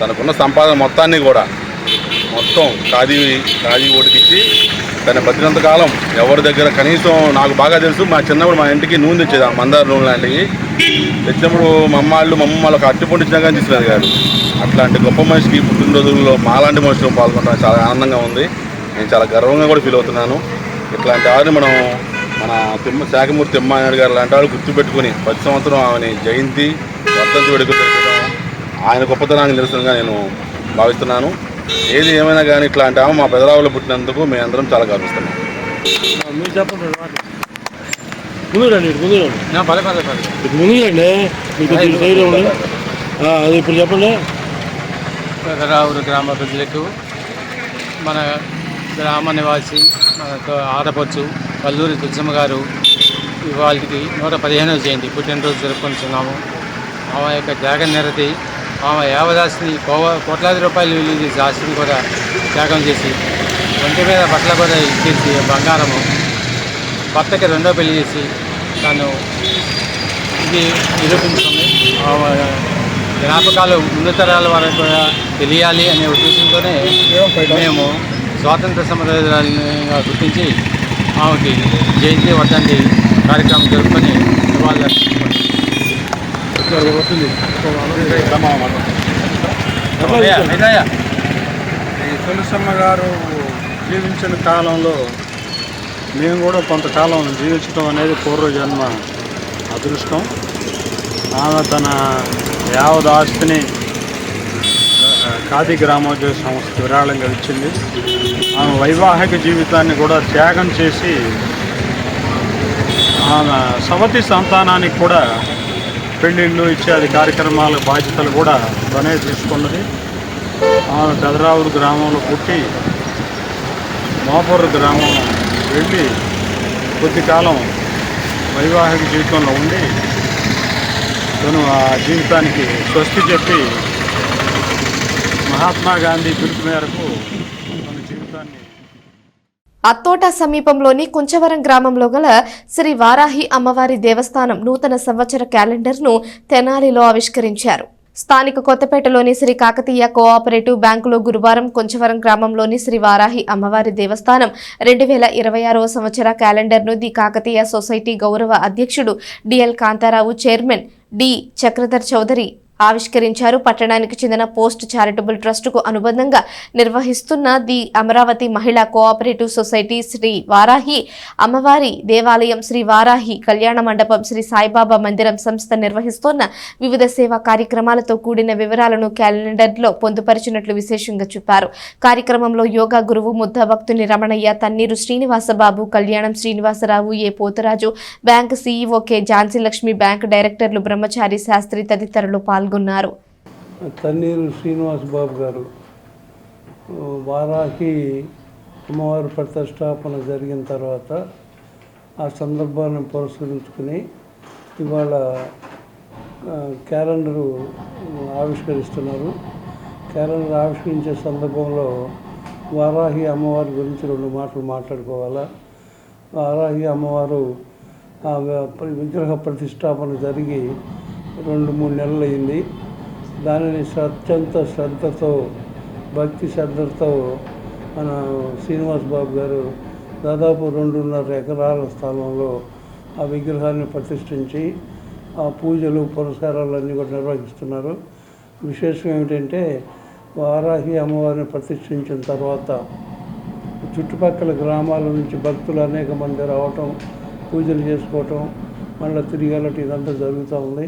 S15: తనకున్న సంపాదన మొత్తాన్ని కూడా మొత్తం ఖాదీ ఓటుకిచ్చి తన బతికినంత కాలం ఎవరి దగ్గర కనీసం నాకు బాగా తెలుసు, మా చిన్నప్పుడు మా ఇంటికి నూనె తెచ్చేది, ఆ మందార నూనె లాంటివి తెచ్చినప్పుడు మమ్మల్ని అట్టిపండు ఇచ్చినా కానీ తీసుకునేది కాదు. అట్లాంటి గొప్ప మనిషికి పుట్టినరోజుల్లో మాలాంటి మనుషులు పాల్గొనడం చాలా ఆనందంగా ఉంది. నేను చాలా గర్వంగా కూడా ఫీల్ అవుతున్నాను. ఇట్లాంటి వారిని మనం మన శాఖమూర్తి తిమ్మనాయుడు గారు లాంటి వాళ్ళు గుర్తుపెట్టుకుని ప్రతి సంవత్సరం ఆమెని జయంతి, వర్ధంతి వేడుకలు జరగడం ఆయన గొప్పతనానికి నిరసనగా నేను భావిస్తున్నాను. ఏది ఏమైనా కానీ ఇట్లాంటి ఆమె మా పెదరావులో పుట్టినందుకు మేము అందరం చాలా గర్విస్తున్నాం.
S11: ఇప్పుడు చెప్పండి.
S16: పెదరావురు గ్రామ ప్రజలకు, మన గ్రామ నివాసి ఆడపడుచు కల్లూరి తులసమ్మ గారు ఇవాళకి 115వ జయంతి పుట్టినరోజు జరుపుకుంటున్నాము. ఆమె యొక్క త్యాగ నిరతి, ఆమె యావదాసిని కోట్లాది రూపాయలు విలువ చేసి ఆస్తిని కూడా త్యాగం చేసి ఒంటి మీద బట్టలు కూడా ఇచ్చేసి బంగారము భర్తకి 2వ పెళ్లి చేసి తను ఇది నిరూపించుకుంది. జ్ఞాపకాలు ముందు తరాల వరకు కూడా తెలియాలి అనే ఉద్దేశంతోనే మేము స్వాతంత్ర సమరయోధురాలిగా గుర్తించి ఆమెకి జయంతి వర్ధంతి కార్యక్రమం జరుపుకొని ఇవాళ
S17: తులసమ్మ గారు జీవించిన కాలంలో మేము కూడా కొంతకాలం జీవించడం అనేది పూర్వజన్మ అదృష్టం. ఆమె తన యావత్ ఆస్తిని ఖాదీ గ్రామోద్యోగ సంస్థ విరాళంగా ఇచ్చింది. ఆమె వైవాహిక జీవితాన్ని కూడా త్యాగం చేసి ఆమె సవతి సంతానానికి కూడా పెళ్ళిళ్ళు ఇత్యాది కార్యక్రమాల బాధ్యతలు కూడా తనే తీసుకున్నది. ఆమె పెదరావురు గ్రామంలో పుట్టి మోపూరు గ్రామం వెళ్ళి కొద్ది కాలం వైవాహిక జీవితంలో ఉండి తను ఆ జీవితానికి స్వస్తి చెప్పి మహాత్మా గాంధీ పిలుపు మేరకు తన జీవితాన్ని
S1: అత్తోట సమీపంలోని కుంచవరం గ్రామంలో గల శ్రీ వారాహి అమ్మవారి దేవస్థానం నూతన సంవత్సర క్యాలెండర్ను తెనాలిలో ఆవిష్కరించారు. స్థానిక కొత్తపేటలోని శ్రీ కాకతీయ కోఆపరేటివ్ బ్యాంకులో గురువారం కొంచవరం గ్రామంలోని శ్రీ వారాహి అమ్మవారి దేవస్థానం 2026వ సంవత్సర క్యాలెండర్ను ది కాకతీయ సొసైటీ గౌరవ అధ్యక్షుడు DL Kantharao, chairman D Chakradhar Chowdary ఆవిష్కరించారు. పట్టణానికి చెందిన పోస్ట్ చారిటబుల్ ట్రస్టుకు అనుబంధంగా నిర్వహిస్తున్న ది అమరావతి మహిళా కోఆపరేటివ్ సొసైటీ, శ్రీ వారాహి అమ్మవారి దేవాలయం, శ్రీ వారాహి కళ్యాణ మండపం, శ్రీ సాయిబాబా మందిరం సంస్థ నిర్వహిస్తున్న వివిధ సేవా కార్యక్రమాలతో కూడిన వివరాలను క్యాలెండర్లో పొందుపరిచినట్లు విశేషంగా చెప్పారు. కార్యక్రమంలో యోగా గురువు ముద్ద భక్తుని Ramanaiah, Tanneeru Srinivasababu, Kalyanam Srinivasarao, A Potharaju, bank CEO K Jhansi Lakshmi, bank డైరెక్టర్లు బ్రహ్మచారి శాస్త్రి తదితరులు పాల్గొన్నారు.
S18: తన్నీరు శ్రీనివాస్ బాబు గారు వారాహి అమ్మవారి ప్రతిష్టాపన జరిగిన తర్వాత ఆ సందర్భాన్ని పురస్కరించుకుని ఇవాళ క్యాలెండరు ఆవిష్కరిస్తున్నారు. క్యాలెండర్ ఆవిష్కరించే సందర్భంలో వారాహి అమ్మవారి గురించి 2 మాటలు మాట్లాడుకోవాలా. వారాహి అమ్మవారు విగ్రహ ప్రతిష్టాపన జరిగి 2-3 నెలలు అయింది. దానిని అత్యంత శ్రద్ధతో, భక్తి శ్రద్ధలతో మన శ్రీనివాస్ బాబు గారు దాదాపు 2.5 ఎకరాల స్థలంలో ఆ విగ్రహాన్ని ప్రతిష్ఠించి ఆ పూజలు పురస్కారాలన్నీ కూడా నిర్వహిస్తున్నారు. విశేషం ఏమిటంటే వారాహి అమ్మవారిని ప్రతిష్ఠించిన తర్వాత చుట్టుపక్కల గ్రామాల నుంచి భక్తులు అనేక మంది రావటం, పూజలు చేసుకోవటం, మళ్ళీ తిరిగి వెళ్ళటం ఇదంతా జరుగుతూ ఉంది.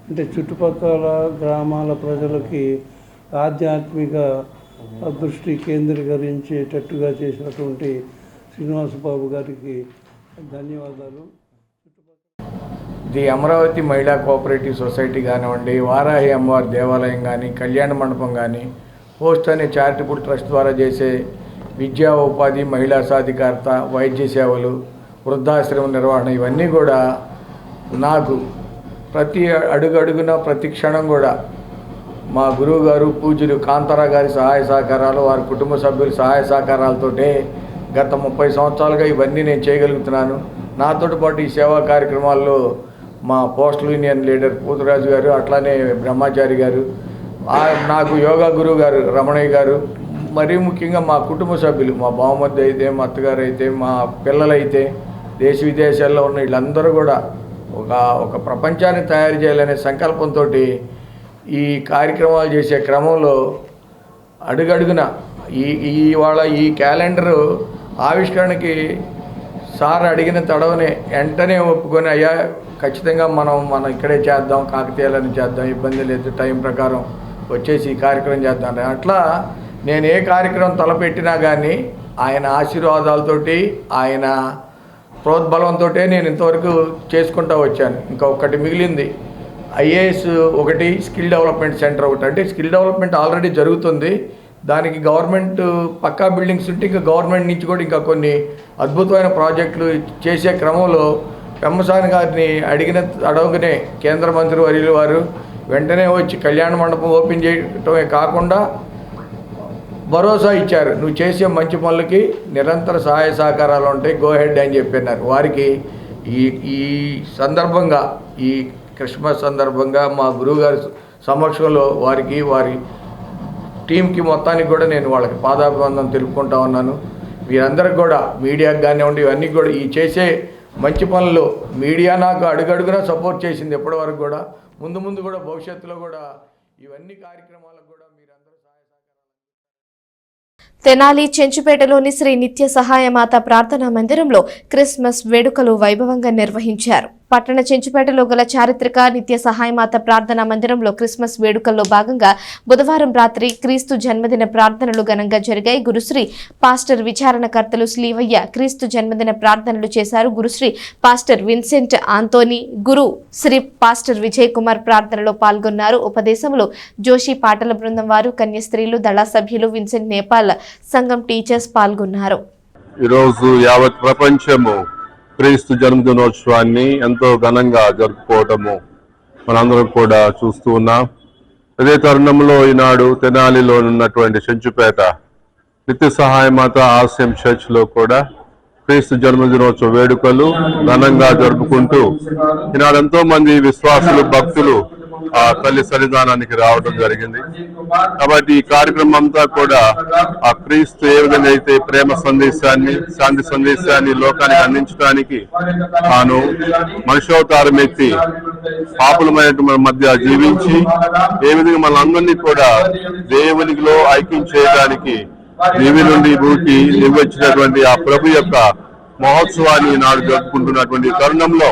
S18: అంటే చుట్టుపక్కల గ్రామాల ప్రజలకి ఆధ్యాత్మిక దృష్టి కేంద్రీకరించేటట్టుగా చేసినటువంటి శ్రీనివాసబాబు గారికి ధన్యవాదాలు.
S19: ది అమరావతి మహిళా కోఆపరేటివ్ సొసైటీ కానివ్వండి, వారాహి అమ్మవారి దేవాలయం కానీ, కళ్యాణ మండపం కానీ, పోస్ట్ అనే చారిటబుల్ ట్రస్ట్ ద్వారా చేసే విద్యా, ఉపాధి, మహిళా సాధికారత, వైద్య సేవలు, వృద్ధాశ్రమం నిర్వహణ, ఇవన్నీ కూడా నాకు ప్రతి అడుగున ప్రతి క్షణం కూడా మా గురువు గారు పూజ్యులు కాంతారా గారి సహాయ సహకారాలు, వారి కుటుంబ సభ్యుల సహాయ సహకారాలతోటే గత 30 సంవత్సరాలుగా ఇవన్నీ నేను చేయగలుగుతున్నాను. నాతో పాటు ఈ సేవా కార్యక్రమాల్లో మా పోస్టల్ యూనియన్ లీడర్ పోతురాజు గారు, అట్లానే బ్రహ్మచారి గారు, నాకు యోగా గురువు గారు రమణయ్య గారు, మరీ ముఖ్యంగా మా కుటుంబ సభ్యులు, మా బావమర్ది అయితే, మా అత్తగారు అయితే, మా పిల్లలైతే, దేశ విదేశాల్లో ఉన్న వీళ్ళందరూ కూడా ఒక ప్రపంచాన్ని తయారు చేయాలనే సంకల్పంతో ఈ కార్యక్రమాలు చేసే క్రమంలో అడుగడుగున ఇవాళ ఈ క్యాలెండరు ఆవిష్కరణకి సార్ అడిగిన తడవనే వెంటనే ఒప్పుకొని, అయ్యా ఖచ్చితంగా మనం ఇక్కడే చేద్దాం, కాకతీయాలని చేద్దాం, ఇబ్బంది లేదు, టైం ప్రకారం వచ్చేసి ఈ కార్యక్రమం చేద్దాం. అట్లా నేను ఏ కార్యక్రమం తలపెట్టినా కానీ ఆయన ఆశీర్వాదాలతోటి, ఆయన ప్రోద్బలంతో నేను ఇంతవరకు చేసుకుంటూ వచ్చాను. ఇంకా ఒకటి మిగిలింది, ఐఏఎస్ ఒకటి, స్కిల్ డెవలప్మెంట్ సెంటర్ ఒకటి. అంటే స్కిల్ డెవలప్మెంట్ ఆల్రెడీ జరుగుతుంది, దానికి గవర్నమెంట్ పక్కా బిల్డింగ్స్ ఉంటే ఇంకా గవర్నమెంట్ నుంచి కూడా ఇంకా కొన్ని అద్భుతమైన ప్రాజెక్టులు చేసే క్రమంలో పెమ్మసాని గారిని అడగనే కేంద్ర మంత్రి వర్యులు వారు వెంటనే వచ్చి కళ్యాణ మండపం ఓపెన్ చేయటమే కాకుండా భరోసా ఇచ్చారు, నువ్వు చేసే మంచి పనులకి నిరంతర సహాయ సహకారాలు ఉంటాయి, గో హెడ్ అని చెప్పినారు. వారికి ఈ సందర్భంగా, ఈ క్రిస్మస్ సందర్భంగా మా గురువుగారి సమక్షంలో వారికి, వారి టీంకి మొత్తానికి కూడా నేను వాళ్ళకి పాదాభివందనం తెలుపుకుంటా ఉన్నాను. వీరందరికి కూడా, మీడియాకి కానివ్వండి, ఇవన్నీ కూడా ఈ చేసే మంచి పనులు మీడియా నాకు అడుగడుగునా సపోర్ట్ చేసింది. ఎప్పటి వరకు కూడా ముందు కూడా భవిష్యత్తులో కూడా ఇవన్నీ కార్యక్రమాలకు కూడా మీరందరూ
S1: తెనాలి చెంచుపేటలోని శ్రీ నిత్య సహాయమాత ప్రార్థనా మందిరంలో క్రిస్మస్ వేడుకలు వైభవంగా నిర్వహించారు. పట్టణ చెంచుపేటలో గల చారిత్రక నిత్య సహాయమాత ప్రార్థనా మందిరంలో క్రిస్మస్ వేడుకల్లో భాగంగా బుధవారం రాత్రి క్రీస్తు జన్మదిన ప్రార్థనలు ఘనంగా జరిగాయి. గురుశ్రీ పాస్టర్ విచారణకర్తలు శ్రీవయ్య క్రీస్తు జన్మదిన ప్రార్థనలు చేశారు. గురుశ్రీ పాస్టర్ విన్సెంట్ ఆంతోనీ, గురు శ్రీ పాస్టర్ విజయ్ కుమార్ ప్రార్థనలో పాల్గొన్నారు. ఉపదేశంలో జోషి పాటల బృందం వారు, కన్యస్త్రీలు, దళ సభ్యులు, విన్సెంట్ నేపాల్ సంఘం టీచర్స్ పాల్గొన్నారు.
S20: ఈరోజు యావత్ ప్రపంచము క్రీస్తు జన్మదినోత్సవాన్ని ఎంతో ఘనంగా జరుపుకోవటము మనందరం కూడా చూస్తూ ఉన్నాం. అదే తరుణంలో ఈనాడు తెనాలిలో ఉన్నటువంటి చెంచుపేట నిత్య సహాయమాత ఆశ్రయం చర్చ్లో కూడా క్రీస్తు జన్మదినోత్సవ వేడుకలు ఘనంగా జరుపుకుంటూ ఈనాడు ఎంతో మంది విశ్వాసులు, భక్తులు ఆ తల్లి సన్నిధానానికి రావడం జరిగింది. కాబట్టి ఈ కార్యక్రమం అంతా కూడా ఆ క్రీస్తు ఏ విధంగా అయితే ప్రేమ సందేశాన్ని, శాంతి సందేశాన్ని లోకానికి అందించడానికి తాను మనుష్యావతారం ఎత్తి పాపులమైనటువంటి మన మధ్య జీవించి ఏ విధంగా మనందరినీ కూడా దేవునిలో ఐక్యం చేయడానికి నీవి నుండి భూమికి నిర్వహించినటువంటి ఆ ప్రభు యొక్క మహోత్సవాన్ని ఈనాడు జరుపుకుంటున్నటువంటి తరుణంలో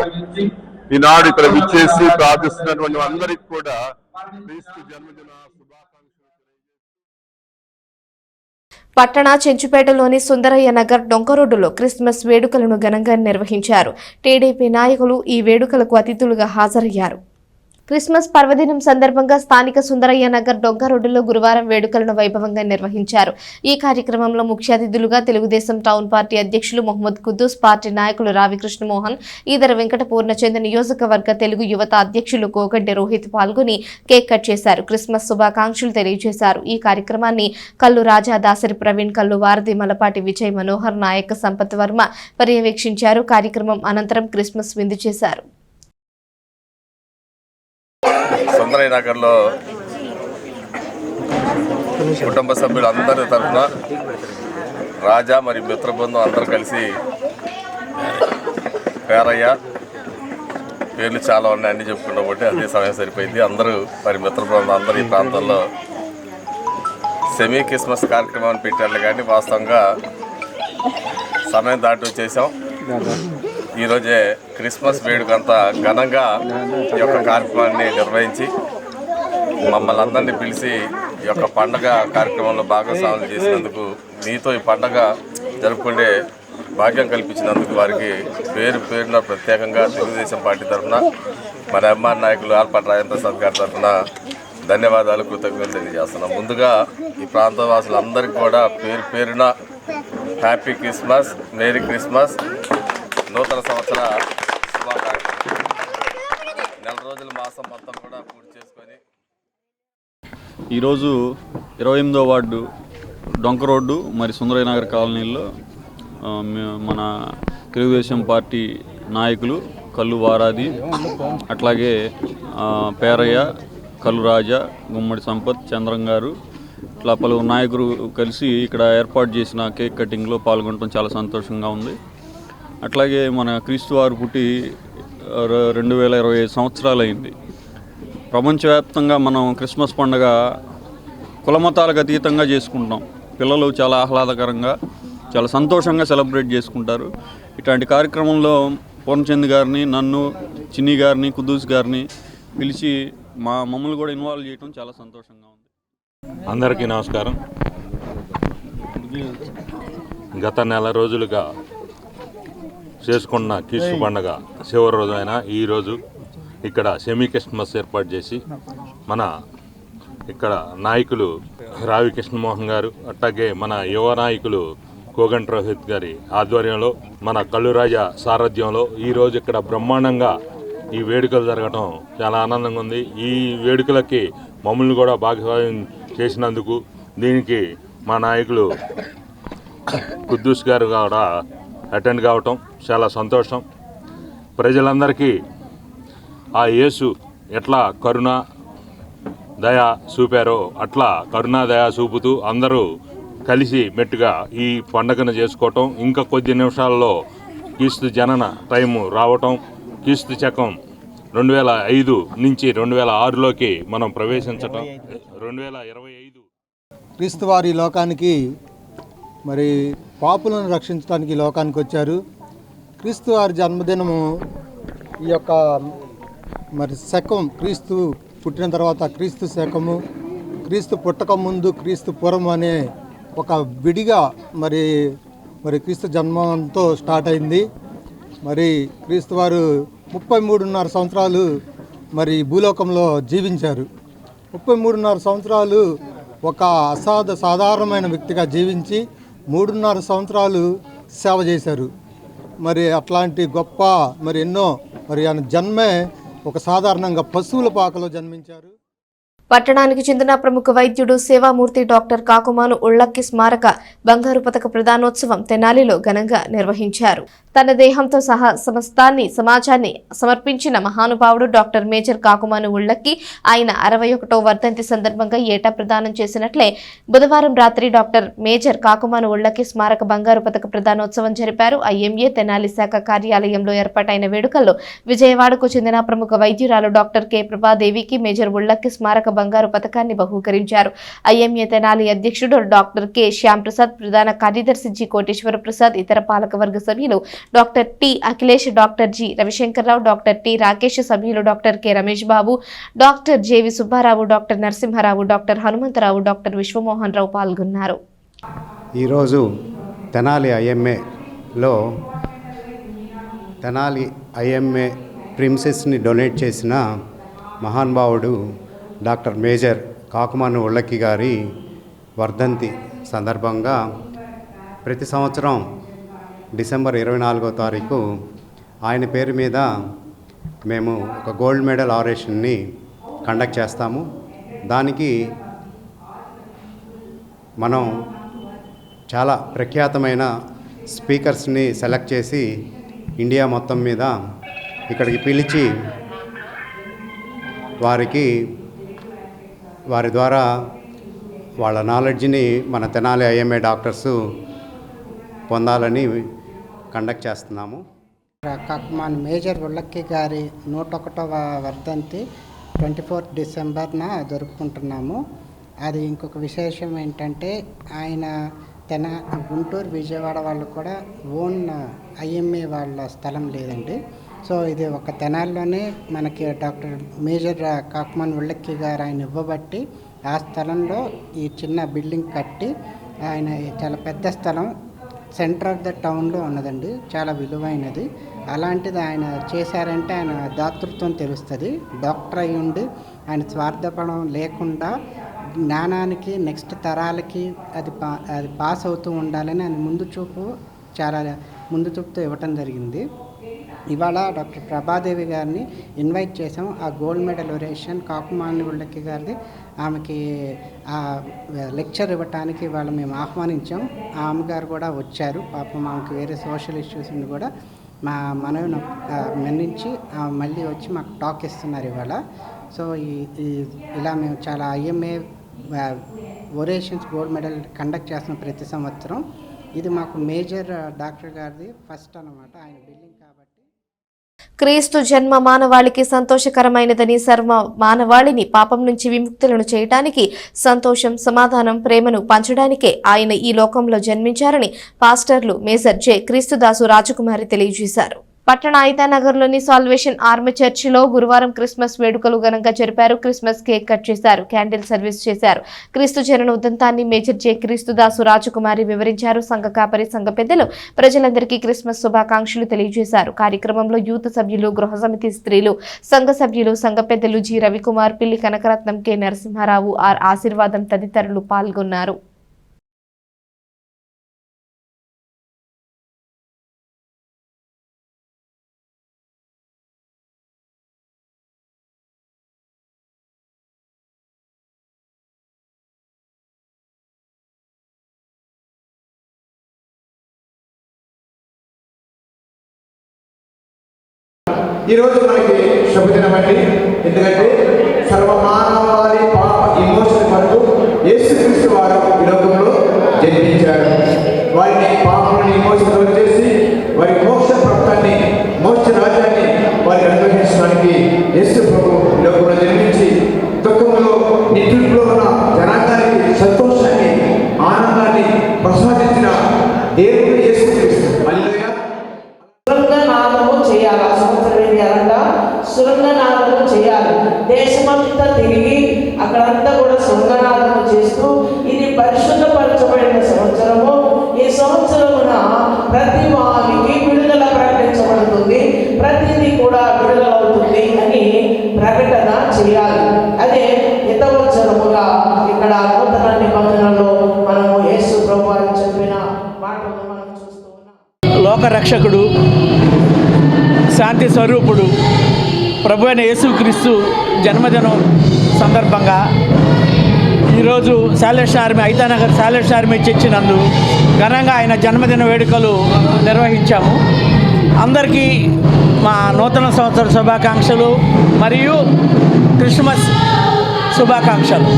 S20: ఈనాడు ఇక్కడ విచ్చేసి ప్రార్థిస్తున్నటువంటి అందరికి కూడా క్రీస్తు జన్మదిన
S1: పట్టణ చెంచుపేటలోని సుందరయ్య నగర్ డొంక రోడ్డులో క్రిస్మస్ వేడుకలను ఘనంగా నిర్వహించారు. టీడీపీ నాయకులు ఈ వేడుకలకు అతిథులుగా హాజరయ్యారు. క్రిస్మస్ పర్వదినం సందర్భంగా స్థానిక సుందరయ్య నగర్ డొంక రోడ్డులో గురువారం వేడుకలను వైభవంగా నిర్వహించారు. ఈ కార్యక్రమంలో ముఖ్య అతిథులుగా తెలుగుదేశం టౌన్ పార్టీ అధ్యక్షులు మొహమ్మద్ కుద్దూస్, పార్టీ నాయకులు రావి కృష్ణమోహన్, ఈదర వెంకట పూర్ణచంద్ర, నియోజకవర్గ తెలుగు యువత అధ్యక్షులు కోగడ్డె రోహిత్ పాల్గొని కేక్ కట్ చేశారు. క్రిస్మస్ శుభాకాంక్షలు తెలియజేశారు. ఈ కార్యక్రమాన్ని కల్లు రాజా, దాసరి ప్రవీణ్, కల్లు వారధి, మలపాటి విజయ్, మనోహర్ నాయక్, సంపత్ వర్మ పర్యవేక్షించారు. కార్యక్రమం అనంతరం క్రిస్మస్ విందు చేశారు.
S15: సుందరయ్య నగర్లో కుటుంబ సభ్యులు అందరి తరఫున రాజా మరియు మిత్ర బృందం అందరూ కలిసి పేరయ్య పేర్లు చాలా ఉన్నాయి అన్నీ చెప్పుకుంటాం బట్టి అదే సమయం సరిపోయింది. అందరూ మరి మిత్ర బృందం అందరూ ఈ ప్రాంతంలో సెమీ క్రిస్మస్ కార్యక్రమాన్ని పెట్టారు. కానీ వాస్తవంగా సమయం దాటి వచ్చేసాం. ఈరోజే క్రిస్మస్ వేడుకంతా ఘనంగా ఈ యొక్క కార్యక్రమాన్ని నిర్వహించి మమ్మల్ని అందరినీ పిలిచి ఈ యొక్క పండగ కార్యక్రమంలో భాగస్వాములు చేసినందుకు, మీతో ఈ పండగ జరుపుకునే భాగ్యం కల్పించినందుకు వారికి పేరు పేరున ప్రత్యేకంగా తెలుగుదేశం పార్టీ తరఫున మన ఎంఆర్ నాయకులు ఆల్పాటి రాజేంద్ర ప్రసాద్ గారి తరఫున ధన్యవాదాలు, కృతజ్ఞతలు తెలియజేస్తున్నాం. ముందుగా ఈ ప్రాంత వాసులందరికీ కూడా పేరు పేరున హ్యాపీ క్రిస్మస్, మేరీ క్రిస్మస్, నూతన సంవత్సర శుభాకాంక్షలు. నెల రోజుల మాసం మొత్తం కూడా పూర్తి చేసుకొని
S17: ఈరోజు 28వ వార్డు డొంక రోడ్డు మరి సుందరయ్య నగర్ కాలనీలో మన తెలుగుదేశం పార్టీ నాయకులు కల్లు వారాది, అట్లాగే పేరయ్య, కల్లు రాజా, గుమ్మడి సంపత్, చంద్రం గారు ఇట్లా పలువురు నాయకులు కలిసి ఇక్కడ ఏర్పాటు చేసిన కేక్ కటింగ్లో పాల్గొనడం చాలా సంతోషంగా ఉంది. అట్లాగే మన క్రీస్తు వారు పుట్టి 2025 సంవత్సరాలు అయింది. ప్రపంచవ్యాప్తంగా మనం క్రిస్మస్ పండుగ కులమతాలకు అతీతంగా చేసుకుంటాం. పిల్లలు చాలా ఆహ్లాదకరంగా చాలా సంతోషంగా సెలబ్రేట్ చేసుకుంటారు. ఇట్లాంటి కార్యక్రమంలో పూర్ణచంద్ గారిని, నన్ను, చిన్ని గారిని, కుద్దూస్ గారిని పిలిచి మమ్మల్ని కూడా ఇన్వాల్వ్ చేయడం చాలా సంతోషంగా ఉంది.
S21: అందరికీ నమస్కారం. గత నెల రోజులుగా చేసుకున్న క్రీస్తు పండుగ చివరి రోజైన ఈరోజు ఇక్కడ సెమీ క్రిస్మస్ ఏర్పాటు చేసి మన ఇక్కడ నాయకులు రావి కృష్ణమోహన్ గారు, అట్లాగే మన యువ నాయకులు కోగంటి రోహిత్ గారి ఆధ్వర్యంలో, మన కల్లు రాజా సారథ్యంలో ఈరోజు ఇక్కడ బ్రహ్మాండంగా ఈ వేడుకలు జరగటం చాలా ఆనందంగా ఉంది. ఈ వేడుకలకి మమ్మల్ని కూడా భాగస్వామ్యం చేసినందుకు దీనికి మా నాయకులు కుద్దూస్ గారు కూడా అటెండ్ కావటం చాలా సంతోషం. ప్రజలందరికీ ఆ యేసు ఎట్లా కరుణ దయ చూపారో అట్లా కరుణ దయ చూపుతూ అందరూ కలిసి మెట్టుగా ఈ పండుగను చేసుకోవటం, ఇంకా కొద్ది నిమిషాల్లో క్రీస్తు జనన టైము రావటం, క్రీస్తు శకం 2005 నుంచి 2006లోకి మనం ప్రవేశించటం, 2025
S22: క్రీస్తు వారి లోకానికి మరి పాపులను రక్షించడానికి లోకానికి వచ్చారు. క్రీస్తు వారి జన్మదినము ఈ యొక్క మరి శకం, క్రీస్తు పుట్టిన తర్వాత క్రీస్తు శకము, క్రీస్తు పుట్టక ముందు క్రీస్తు పూర్వం అనే ఒక విడిగా మరి క్రీస్తు జన్మంతో స్టార్ట్ అయింది. మరి క్రీస్తు వారు 33.5 సంవత్సరాలు మరి భూలోకంలో జీవించారు. 33.5 సంవత్సరాలు ఒక సాధారణమైన వ్యక్తిగా జీవించి 3.5 సంవత్సరాలు సేవ చేశారు. మరి అట్లాంటి గొప్ప మరి ఎన్నో మరి ఆయన జన్మే ఒక సాధారణంగా పశువుల పాకలో జన్మించారు.
S1: పట్టణానికి చెందిన ప్రముఖ వైద్యుడు సేవామూర్తి డాక్టర్ కాకుమాను ఉళ్ళక్కి స్మారక బంగారు పతక ప్రదానోత్సవం తెనాలిలో ఘనంగా నిర్వహించారు. తన దేహంతో సహా సమస్తాన్ని సమాజాన్ని సమర్పించిన మహానుభావుడు డాక్టర్ మేజర్ కాకుమాను ఉళ్ళక్కి ఆయన 61వ వర్ధంతి సందర్భంగా ఏటా ప్రదానం చేసినట్లే బుధవారం రాత్రి డాక్టర్ మేజర్ కాకుమాను ఉళ్ళక్కి స్మారక బంగారు పతక ప్రదానోత్సవం జరిపారు. ఐఎంఏ తెనాలి శాఖ కార్యాలయంలో ఏర్పాటైన వేడుకల్లో విజయవాడకు చెందిన ప్రముఖ వైద్యురాలు డాక్టర్ కె ప్రభాదేవికి మేజర్ ఉళ్ళక్కి స్మారక బంగారు పతకాన్ని బహూకరించారు. ఐఎంఏ తెనాలి అధ్యక్షుడు డాక్టర్ కె శ్యాంప్రసాద్, ప్రధాన కార్యదర్శి జి కోటేశ్వర ప్రసాద్, ఇతర పాలకవర్గ సభ్యులు doctor T Akhilesh, doctor G Ravishankarrao, doctor T Rakesh, సభ్యులు doctor K Ramesh Babu, doctor JV Subbarao, doctor Narasimharao, doctor Hanumantharao, doctor Vishwamohan Rao పాల్గొన్నారు.
S3: ఈరోజు తెనాలి ఐఎంఏలో తెనాలి ఐఎంఏ ప్రిన్సెస్ని డొనేట్ చేసిన మహానుభావుడు డాక్టర్ మేజర్ కాకుమాను ఉళ్ళక్కి గారి వర్ధంతి సందర్భంగా ప్రతి సంవత్సరం డిసెంబర్ 24వ తారీఖు ఆయన పేరు మీద మేము ఒక గోల్డ్ మెడల్ ఆరేషన్ని కండక్ట్ చేస్తాము. దానికి మనం చాలా ప్రఖ్యాతమైన స్పీకర్స్ని సెలెక్ట్ చేసి ఇండియా మొత్తం మీద ఇక్కడికి పిలిచి వారి ద్వారా వాళ్ళ నాలెడ్జ్ని మన తెనాలి ఐఎంఏ డాక్టర్స్ పొందాలని కండక్ట్ చేస్తున్నాము.
S4: కాకుమాను మేజర్ ఉళ్ళక్కి గారి 101వ వర్ధంతి 24 డిసెంబర్న జరుపుకుంటున్నాము. అది ఇంకొక విశేషం ఏంటంటే ఆయన గుంటూరు విజయవాడ వాళ్ళు కూడా ఓన్ ఐఎంఏ వాళ్ళ స్థలం లేదండి. సో ఇది ఒక తెనాల్లోనే మనకి డాక్టర్ మేజర్ కాకుమాను ఉళ్ళక్కి గారు ఆయన ఇవ్వబట్టి ఆ స్థలంలో ఈ చిన్న బిల్డింగ్ కట్టి ఆయన చాలా పెద్ద స్థలం సెంటర్ ఆఫ్ ద టౌన్లో ఉన్నదండి, చాలా విలువైనది. అలాంటిది ఆయన చేశారంటే ఆయన దాతృత్వం తెలుస్తుంది. డాక్టర్ అయి ఉండి ఆయన స్వార్థపడం లేకుండా జ్ఞానానికి నెక్స్ట్ తరాలకి అది పాస్ అవుతూ ఉండాలని ఆయన చాలా ముందు చూపుతూ ఇవ్వటం జరిగింది. ఇవాళ డాక్టర్ ప్రభాదేవి గారిని ఇన్వైట్ చేసాం. ఆ gold medal oration Kakumanu Ullakki గారిది ఆమెకి ఆ లెక్చర్ ఇవ్వటానికి ఇవాళ మేము ఆహ్వానించాం. ఆ అమ్మగారు కూడా వచ్చారు. పాపం ఆమెకి వేరే సోషల్ ఇష్యూస్ని కూడా మా మనవిని మన్నించి మళ్ళీ వచ్చి మాకు టాక్ ఇస్తున్నారు ఇవాళ. సో ఇలా మేము చాలా ఐఎంఏ ఒరేషన్స్ గోల్డ్ మెడల్ కండక్ట్ చేస్తున్నాం ప్రతి సంవత్సరం. ఇది మాకు మేజర్ డాక్టర్ గారిది ఫస్ట్ అన్నమాట. ఆయన బిల్డింగ్ కాబట్టి
S1: క్రీస్తు జన్మ మానవాళికి సంతోషకరమైనదని, సర్వ మానవాళిని పాపం నుంచి విముక్తులను చేయటానికి, సంతోషం, సమాధానం, ప్రేమను పంచడానికే ఆయన ఈ లోకంలో జన్మించారని పాస్టర్లు మేజర్ జె క్రీస్తుదాసు రాజకుమారి తెలియజేశారు. పట్టణ ఐతానగర్లోని సాల్వేషన్ ఆర్మీ చర్చిలో గురువారం క్రిస్మస్ వేడుకలు ఘనంగా జరిపారు. క్రిస్మస్ కేక్ కట్ చేశారు, క్యాండిల్ సర్వీస్ చేశారు. క్రీస్తు జనన ఉదంతాన్ని మేజర్ జె క్రీస్తుదాసు రాజకుమారి వివరించారు. సంఘ కాపరి, సంఘ పెద్దలు ప్రజలందరికీ క్రిస్మస్ శుభాకాంక్షలు తెలియజేశారు. కార్యక్రమంలో యూత్ సభ్యులు, గృహ సమితి స్త్రీలు, సంఘ సభ్యులు, సంఘ పెద్దలు జి రవికుమార్, పిల్లి కనకరత్నం, కె నరసింహారావు, ఆర్ ఆశీర్వాదం తదితరులు పాల్గొన్నారు.
S23: ఈరోజు మనకి శుభదినం అండి. ఎందుకంటే సర్వమానవాళి పాప విమోచన కొరకు యేసుక్రీస్తు వారు ఈ లోకంలో జన్మించారు. వారిని పాపలను విమోచన చేసి వారి మోక్ష ప్రాప్తాన్ని, మోక్ష రాజ్యాన్ని వారికి అనుగ్రహించడానికి యేసు ప్రభు ఈ లోకంలో జన్మించి దుఃఖంలో నిట్టిలో ఉన్న జనాంగానికి సంతోషాన్ని, ఆనందాన్ని ప్రసాదించిన దేవుడు యేసుక్రీస్తు. హల్లెలూయా.
S24: చేయాలి, శృంగనాదము చేయాలి. దేశమంతా తిరిగి అక్కడంతా కూడా శృంగనాదము చేస్తూ ఇది పరిశుద్ధపరచబడిన సంవత్సరము. ఈ సంవత్సరమున ప్రతి వారికి విడుదల ప్రకటించబడుతుంది, ప్రతిదీ కూడా విడుదలవుతుంది అని ప్రకటన చేయాలి. అదే హితవచనముగా ఇక్కడ నూతన నిబంధనలో మనము యేసు ప్రభువు చెప్పిన మాటలను మనం చూస్తూ ఉన్నాం.
S10: లోకరక్షకుడు, శాంతి స్వరూపుడు ప్రభు అయిన యేసుక్రీస్తు జన్మదినం సందర్భంగా ఈరోజు శాలెస్ ఆర్మీ ఐతానగర్ శాలెస్ ఆర్మీ చర్చి నందు ఘనంగా ఆయన జన్మదిన వేడుకలు నిర్వహించాము. అందరికీ మా నూతన సంవత్సర శుభాకాంక్షలు మరియు క్రిస్మస్ శుభాకాంక్షలు.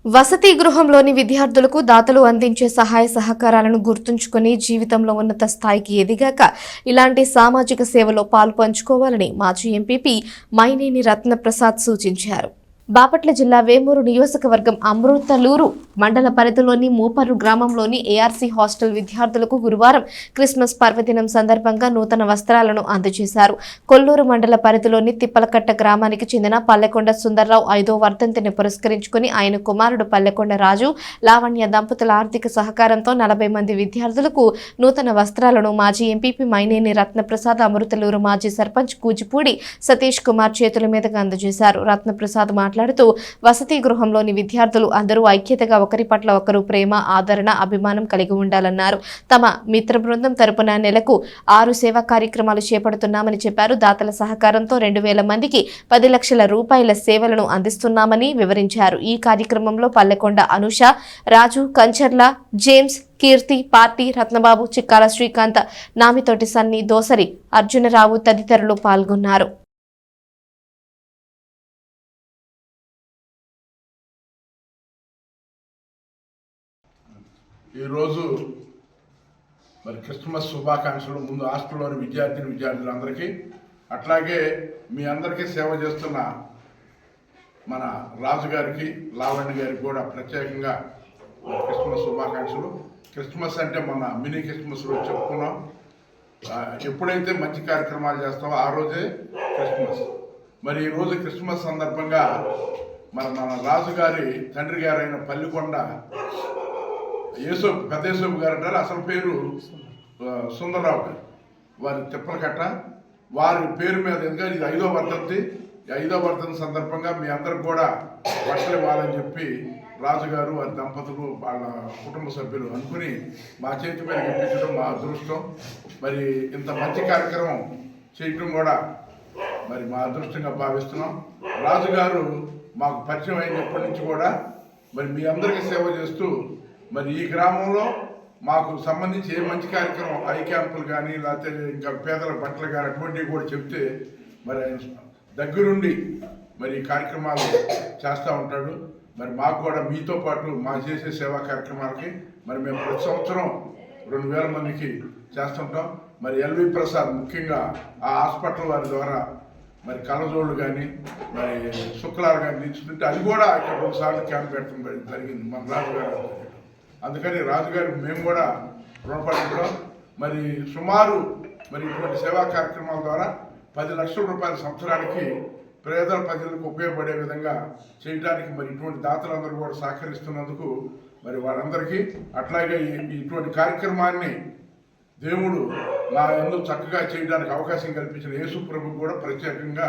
S1: వసతి గృహంలోని విద్యార్థులకు దాతలు అందించే సహాయ సహకారాలను గుర్తుంచుకుని జీవితంలో ఉన్నత స్థాయికి ఎదిగాక ఇలాంటి సామాజిక సేవలో పాలుపంచుకోవాలని మాజీ ఎంపీపీ మైనేని రత్నప్రసాద్ సూచించారు. బాపట్ల జిల్లా వేమూరు నియోజకవర్గం అమృతలూరు మండల పరిధిలోని మూపర్రు గ్రామంలోని ఏఆర్సీ హాస్టల్ విద్యార్థులకు గురువారం క్రిస్మస్ పర్వదినం సందర్భంగా నూతన వస్త్రాలను అందజేశారు. కొల్లూరు మండల పరిధిలోని తిప్పలకట్ట గ్రామానికి చెందిన పల్లెకొండ సుందర్రావు 5వ వర్ధంతిని పురస్కరించుకుని ఆయన కుమారుడు పల్లెకొండ రాజు, లావణ్య దంపతుల ఆర్థిక సహకారంతో 40 మంది విద్యార్థులకు నూతన వస్త్రాలను మాజీ ఎంపీపీ మైనేని రత్నప్రసాద్, అమృతలూరు మాజీ సర్పంచ్ కూచిపూడి సతీష్ కుమార్ చేతుల మీదుగా అందజేశారు. రత్నప్రసాద్ మాట్లాడుతూ వసతి గృహంలోని విద్యార్థులు అందరూ ఐక్యతగా ఒకరి పట్ల ఒకరు ప్రేమ, ఆదరణ, అభిమానం కలిగి ఉండాలన్నారు. తమ మిత్ర బృందం తరపున నెలకు 6 సేవా కార్యక్రమాలు చేపడుతున్నామని చెప్పారు. దాతల సహకారంతో 2000 మందికి 10 లక్షల రూపాయల సేవలను అందిస్తున్నామని వివరించారు. ఈ కార్యక్రమంలో పల్లెకొండ అనుష, రాజు, కంచర్ల జేమ్స్, కీర్తి, పార్టీ, రత్నబాబు, చిక్కాల శ్రీకాంత్, నామితోటి సన్ని, దోసరి అర్జునరావు తదితరులు పాల్గొన్నారు.
S2: ఈరోజు మరి క్రిస్మస్ శుభాకాంక్షలు ముందు హాస్టల్లోని విద్యార్థులందరికీ, అట్లాగే మీ అందరికీ సేవ చేస్తున్న మన రాజు గారికి, లావణ్య గారికి కూడా ప్రత్యేకంగా క్రిస్మస్ శుభాకాంక్షలు. క్రిస్మస్ అంటే మన మినీ క్రిస్మస్లో చెప్పుకున్నాం. ఎప్పుడైతే మంచి కార్యక్రమాలు చేస్తామో ఆ రోజే క్రిస్మస్. మరి ఈరోజు క్రిస్మస్ సందర్భంగా మన రాజుగారి తండ్రి గారైన పల్లికొండ పెద్ద యేసోపు గారు అంటారు, అసలు పేరు సుందరరావు గారు, వారి తిప్పలకట్ట, వారి పేరు మీద ఎందుకంటే ఇది 5వ వర్ధంతి. 5వ వర్ధంతి సందర్భంగా మీ అందరికి కూడా బట్టలు ఇవ్వాలని చెప్పి రాజుగారు, వారి దంపతులు, వాళ్ళ కుటుంబ సభ్యులు అనుకుని మా చేతి మీద ఇప్పించడం మా అదృష్టం. మరి ఇంత మంచి కార్యక్రమం చేయటం కూడా మరి మా అదృష్టంగా భావిస్తున్నాం. రాజుగారు మాకు పరిచయం అయినప్పటి నుంచి కూడా మరి మీ అందరికీ సేవ చేస్తూ మరి ఈ గ్రామంలో మాకు సంబంధించి ఏ మంచి కార్యక్రమం, ఐ క్యాంపులు కానీ లేకపోతే ఇంకా పేదల బట్టలు కానీ అటువంటివి కూడా చెప్తే మరి దగ్గరుండి మరి ఈ కార్యక్రమాలు చేస్తూ ఉంటాడు. మరి మాకు కూడా మీతో పాటు మా చేసే సేవా కార్యక్రమాలకి మరి మేము ప్రతి సంవత్సరం 2000 మందికి చేస్తుంటాం. మరి ఎల్వి ప్రసాద్ ముఖ్యంగా ఆ హాస్పిటల్ వారి ద్వారా మరి కళ్ళజోళ్ళు కానీ మరి శుక్లాలు కానీ తీసుకుంటే అది కూడా ఇక్కడ 2 సార్లు క్యాంప్ పెట్టడం జరిగింది మన రాజుగారు. అందుకని రాజుగారికి మేము కూడా రుణపడడం. మరి సుమారు మరి ఇటువంటి సేవా కార్యక్రమాల ద్వారా 10 లక్షల రూపాయల సంవత్సరానికి పేదల ప్రజలకు ఉపయోగపడే విధంగా చేయడానికి మరి ఇటువంటి దాతలందరూ కూడా సహకరిస్తున్నందుకు మరి వారందరికీ, అట్లాగే ఇటువంటి కార్యక్రమాన్ని దేవుడు నా యందు చక్కగా చేయడానికి అవకాశం కల్పించిన యేసు ప్రభువు కూడా ప్రత్యేకంగా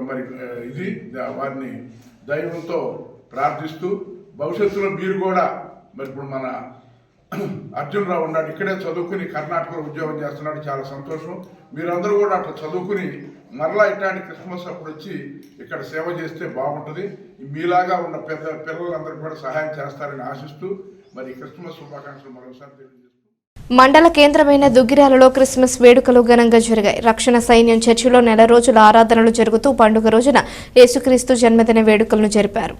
S2: మరి ఇది వారిని దైవంతో ప్రార్థిస్తూ భవిష్యత్తులో మీరు కూడా మరి ఇప్పుడు మన అర్జునరావు ఉన్నాడు, ఇక్కడే చదువుకుని కర్ణాటకలో ఉద్యోగం చేస్తున్నాడు, చాలా సంతోషం. మీరందరూ కూడా అట్లా చదువుకుని మరలా ఇట్లాంటి క్రిస్మస్ అప్పుడు వచ్చి ఇక్కడ సేవ చేస్తే బాగుంటుంది. మీలాగా ఉన్న పిల్లలందరికీ కూడా సహాయం చేస్తారని ఆశిస్తూ మరి క్రిస్మస్ శుభాకాంక్షలు మరోసారి తెలియజేస్తాను.
S1: మండల కేంద్రమైన దుగ్గిరాలలో క్రిస్మస్ వేడుకలు ఘనంగా జరిగాయి. రక్షణ సైన్యం చర్చిలో 1 రోజుల ఆరాధనలు జరుగుతూ పండుగ రోజున యేసుక్రీస్తు జన్మదిన వేడుకలను జరిపారు.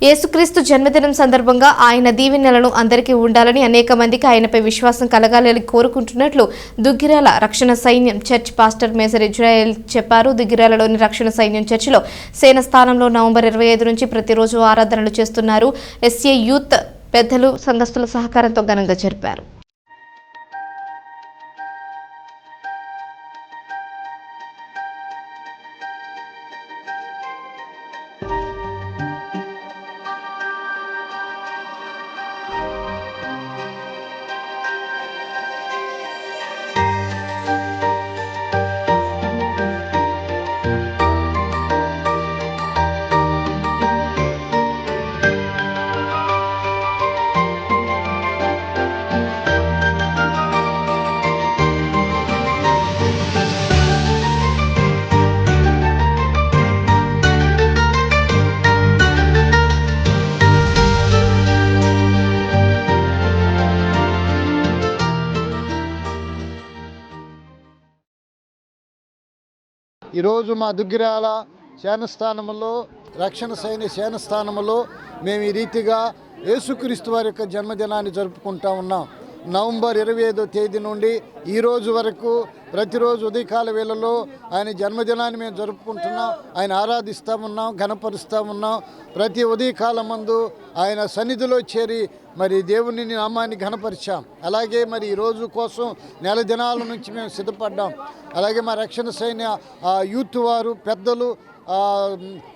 S1: యేసుక్రీస్తు జన్మదినం సందర్భంగా ఆయన దీవెనలను అందరికీ ఉండాలని, అనేక మందికి ఆయనపై విశ్వాసం కలగాలని కోరుకుంటున్నట్లు దుగ్గిరాల రక్షణ సైన్యం చర్చ్ పాస్టర్ మేజర్ ఇజ్రాయెల్ చెప్పారు. దుగ్గిరాలలోని రక్షణ సైన్యం చర్చిలో సేన స్థానంలో నవంబర్ 25 నుంచి ప్రతిరోజు ఆరాధనలు చేస్తున్నారు. ఎస్ఏ యూత్ పెద్దలు, సంఘస్థుల సహకారంతో ఘనంగా జరిపారు.
S22: ఈరోజు మా దుగ్గిరాల శానస్థానంలో రక్షణ సైన్య శానస్థానంలో మేము ఈ రీతిగా యేసుక్రీస్తు వారి యొక్క జన్మదినాన్ని జరుపుకుంటా ఉన్నాం. నవంబర్ 25వ తేదీ నుండి ఈ రోజు వరకు ప్రతిరోజు ఉదయకాల వేళలో ఆయన జన్మదినాన్ని మేము జరుపుకుంటున్నాం. ఆయన ఆరాధిస్తూ ఉన్నాం, ఘనపరుస్తూ ఉన్నాం. ప్రతి ఉదయకాలం మందు ఆయన సన్నిధిలో చేరి మరి దేవుని నామాన్ని ఘనపరిచాం. అలాగే మరి ఈ రోజు కోసం నెల దినాల నుంచి మేము సిద్ధపడ్డాం. అలాగే మా రక్షణ సైన్య యూత్ వారు, పెద్దలు,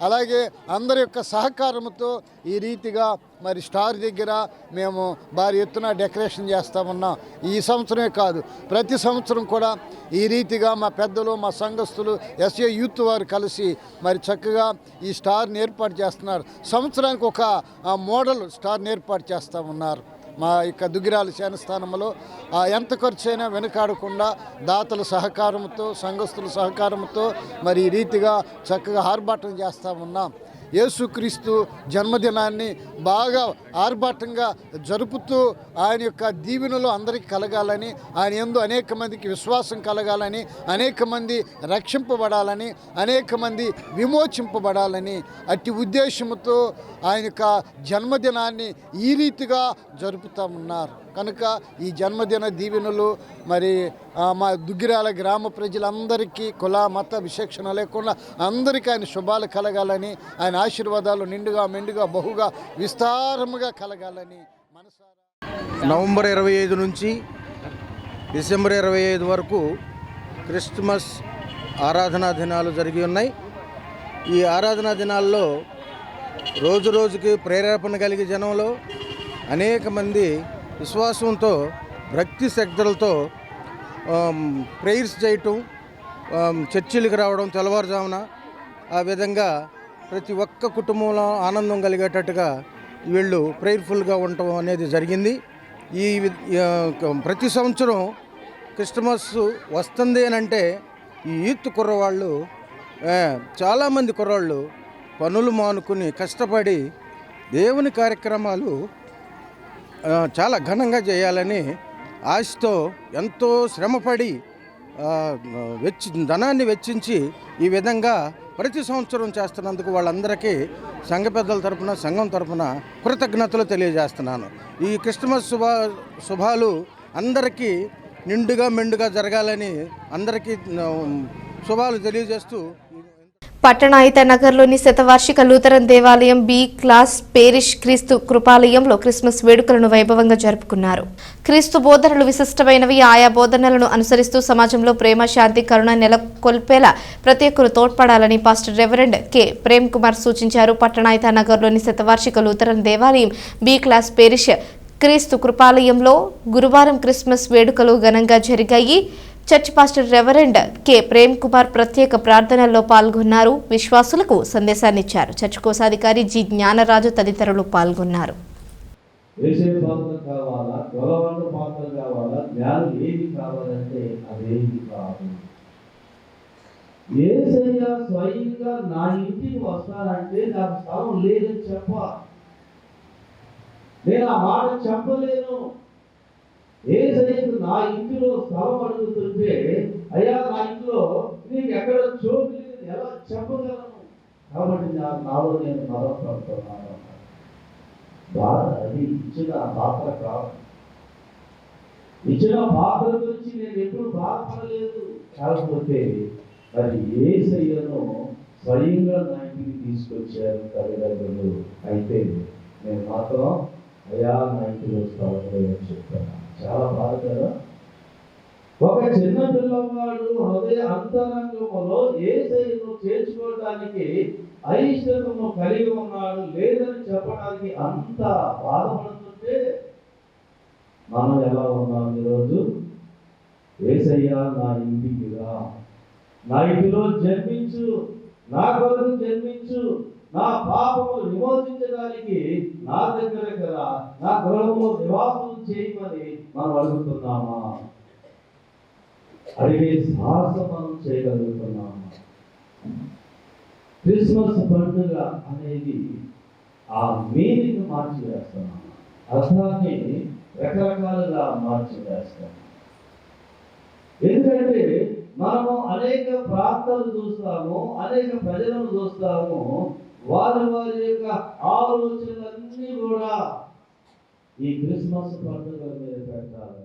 S22: అలాగే అందరి యొక్క సహకారంతో ఈ రీతిగా మరి స్టార్ దగ్గర మేము భారీ ఎత్తున డెకరేషన్ చేస్తూ ఉన్నాం. ఈ సంవత్సరమే కాదు, ప్రతి సంవత్సరం కూడా ఈ రీతిగా మా పెద్దలు, మా సంఘస్థులు, ఎస్ఏ యూత్ వారు కలిసి మరి చక్కగా ఈ స్టార్ని ఏర్పాటు చేస్తున్నారు. సంవత్సరానికి ఒక మోడల్ స్టార్ని ఏర్పాటు చేస్తూ ఉన్నారు. మా యొక్క దుగ్గిరాల శానస్థానంలో ఎంత ఖర్చు అయినా వెనుకాడకుండా దాతల సహకారంతో, సంఘస్థుల సహకారంతో మరి ఈ రీతిగా చక్కగా ఆర్భాటం చేస్తూ ఉన్నాం. యేసుక్రీస్తు జన్మదినాన్ని బాగా ఆర్భాటంగా జరుపుతూ ఆయన యొక్క దీవెనలు అందరికీ కలగాలని, ఆయన యందు అనేక మందికి విశ్వాసం కలగాలని, అనేక మంది రక్షింపబడాలని, అనేక మంది విమోచింపబడాలని అట్టి ఉద్దేశంతో ఆయన యొక్క జన్మదినాన్ని ఈ రీతిగా జరుపుతూ ఉన్నారు. కనుక ఈ జన్మదిన దీవెనలు మరి మా దుగ్గిరాల గ్రామ ప్రజలందరికీ కుల మత విచక్షణ లేకుండా అందరికీ ఆయన శుభాలు కలగాలని, ఆయన ఆశీర్వాదాలు నిండుగా మెండుగా బహుగా విస్తారముగా కలగాలని మనసారా.
S5: నవంబర్ 25 నుంచి డిసెంబర్ 25 వరకు క్రిస్మస్ ఆరాధనా దినాలు జరిగి ఉన్నాయి. ఈ ఆరాధనా దినాల్లో రోజు రోజుకి ప్రేరేపణ కలిగే జనంలో అనేక మంది విశ్వాసంతో, భక్తి శ్రద్ధలతో ప్రేయర్స్ చేయటం, చర్చిలకు రావడం తెల్లవారుజామున, ఆ విధంగా ప్రతి ఒక్క కుటుంబంలో ఆనందం కలిగేటట్టుగా వీళ్ళు ప్రేయర్ఫుల్గా ఉండటం అనేది జరిగింది. ఈ ప్రతి సంవత్సరం క్రిస్మస్ వస్తుంది అని అంటే ఈ యూత్ కుర్రవాళ్ళు, చాలామంది కుర్రాళ్ళు పనులు మానుకుని కష్టపడి దేవుని కార్యక్రమాలు చాలా ఘనంగా చేయాలని ఆశతో ఎంతో శ్రమపడి ధనాన్ని వెచ్చించి ఈ విధంగా ప్రతి సంవత్సరం చేస్తున్నందుకు వాళ్ళందరికీ సంఘ పెద్దల తరపున, సంఘం తరపున కృతజ్ఞతలు తెలియజేస్తున్నాను. ఈ క్రిస్మస్ శుభాలు అందరికీ నిండుగా మెండుగా జరగాలని అందరికీ శుభాలు తెలియజేస్తూ
S1: పట్టణాయిత నగర్లోని శతవార్షిక లూథరన్ దేవాలయం B class parish Kristu కృపాలయంలో Christmas వేడుకలను వైభవంగా జరుపుకున్నారు. క్రీస్తు బోధనలు విశిష్టమైనవి. ఆయా బోధనలను అనుసరిస్తూ సమాజంలో ప్రేమ, శాంతి, కరుణ నెలకొల్పేలా ప్రతి ఒక్కరూ తోడ్పడాలని pastor reverend K Prem Kumar సూచించారు. పట్టణాయిత నగర్లోని శతవార్షిక లూథరన్ దేవాలయం బి క్లాస్ పేరిష్ క్రీస్తు కృపాలయంలో గురువారం క్రిస్మస్ వేడుకలు ఘనంగా జరిగాయి. Church pastor reverend K Prem Kumar ప్రత్యేక ప్రార్థనల్లో పాల్గొన్నారు. విశ్వాసులకు సందేశాన్నిచ్చారు. చర్చ్ కోశాధికారి జి జ్ఞానరాజు తదితరులు పాల్గొన్నారు.
S6: స్వయంగా నా ఇంటికి వస్తానంటే నాకు స్థలం లేదని చెప్పాలి. నేను ఆ మాట చెప్పలేను. యేసయ్యకు నా ఇంటిలో స్థలం అడుగుతుంటే, అయ్యా నా ఇంట్లో నీకు ఎక్కడ చోటు లేదు ఎలా చెప్పగలను? కాబట్టి నాలో నేను బాధపడుతున్నాను. బాధ అది ఇచ్చిన పాత్ర కాదు. ఇచ్చిన పాత్ర గురించి నేను ఎప్పుడు బాధపడలేదు. కాకపోతే మరి యేసయ్యను స్వయంగా నా ఇంటికి తీసుకొచ్చారు తల్లిదండ్రులు. అయితే నేను మాత్రం అయ్యా నా ఇంటిలో స్థలం లేదని చెప్తాను. చాలా బాధ కదా. ఒక చిన్న పిల్లవాడు హృదయ అంతరంగంలో యేసయ్యను చేర్చుకోవడానికి అయిష్టతను కలిగి ఉన్నాడు, లేదని చెప్పడానికి అంత బాధపడుతుంటే మనం ఎలా ఉన్నాం ఈరోజు? యేసయ్య నా ఇంటికి రా, నా ఇంటిలో జన్మించు, నా కొరకు జన్మించు, నా పాపము విమోచించడానికి నా దగ్గరకు రా, నా గృహంలో నివాసం చేయమని మనం అడుగుతున్నామా? అడిగే సాహసం మనం చేయగలుగుతున్నామా? క్రిస్మస్ పండుగ అనేది ఆ మీనింగ్ మార్చి వేస్తున్నాం, అర్థాన్ని రకరకాలుగా మార్చి వేస్తాం. ఎందుకంటే మనము అనేక ప్రాంతాలు చూస్తాము, అనేక ప్రజలను చూస్తాము. వారి యొక్క ఆలోచనలన్నీ కూడా ఈ క్రిస్మస్ పండుగ మీద పెట్టాలి.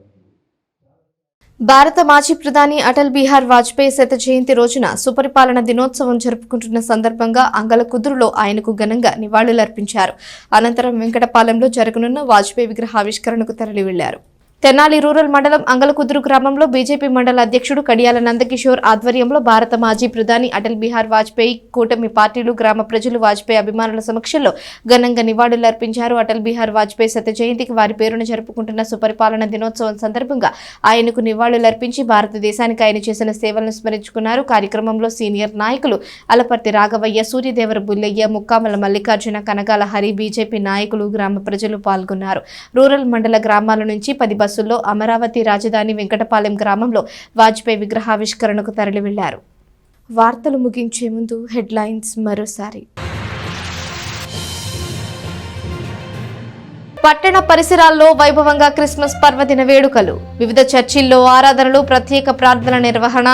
S1: భారత మాజీ ప్రధాని అటల్ బిహార్ వాజ్పేయి శత జయంతి రోజున సుపరిపాలన దినోత్సవం జరుపుకుంటున్న సందర్భంగా అంగలకుదురులో ఆయనకు ఘనంగా నివాళులర్పించారు. అనంతరం వెంకటపాలెంలో జరగనున్న వాజ్పేయి విగ్రహావిష్కరణకు తరలి వెళ్లారు. తెనాలి రూరల్ మండలం అంగలకుదురు గ్రామంలో బీజేపీ మండల అధ్యక్షుడు కడియాల నందకిషోర్ ఆధ్వర్యంలో భారత మాజీ ప్రధాని అటల్ బిహార్ వాజ్పేయి కూటమి పార్టీలు గ్రామ ప్రజలు వాజ్పేయి అభిమానుల సమక్షంలో ఘనంగా నివాళులర్పించారు. అటల్ బిహార్ వాజ్పేయి శత జయంతికి వారి పేరున జరుపుకుంటున్న సుపరిపాలన దినోత్సవం సందర్భంగా ఆయనకు నివాళులర్పించి భారతదేశానికి ఆయన చేసిన సేవలను స్మరించుకున్నారు. కార్యక్రమంలో సీనియర్ నాయకులు అలపర్తి రాఘవయ్య, సూర్యదేవర బుల్లయ్య, ముక్కామల మల్లికార్జున, కనగాల హరి, బీజేపీ నాయకులు, గ్రామ ప్రజలు పాల్గొన్నారు. రూరల్ మండల గ్రామాల నుంచి 10 బస్సుల్లో అమరావతి రాజధాని వెంకటపాలెం గ్రామంలో వాజ్పేయి విగ్రహావిష్కరణకు తరలి వెళ్లారు. వార్తలు ముగించే ముందు హెడ్లైన్స్ మరోసారి. పట్టణ పరిసరాల్లో వైభవంగా క్రిస్మస్ పర్వదిన వేడుకలు. వివిధ చర్చిల్లో ఆరాధనలు, ప్రత్యేక ప్రార్థన నిర్వహణ.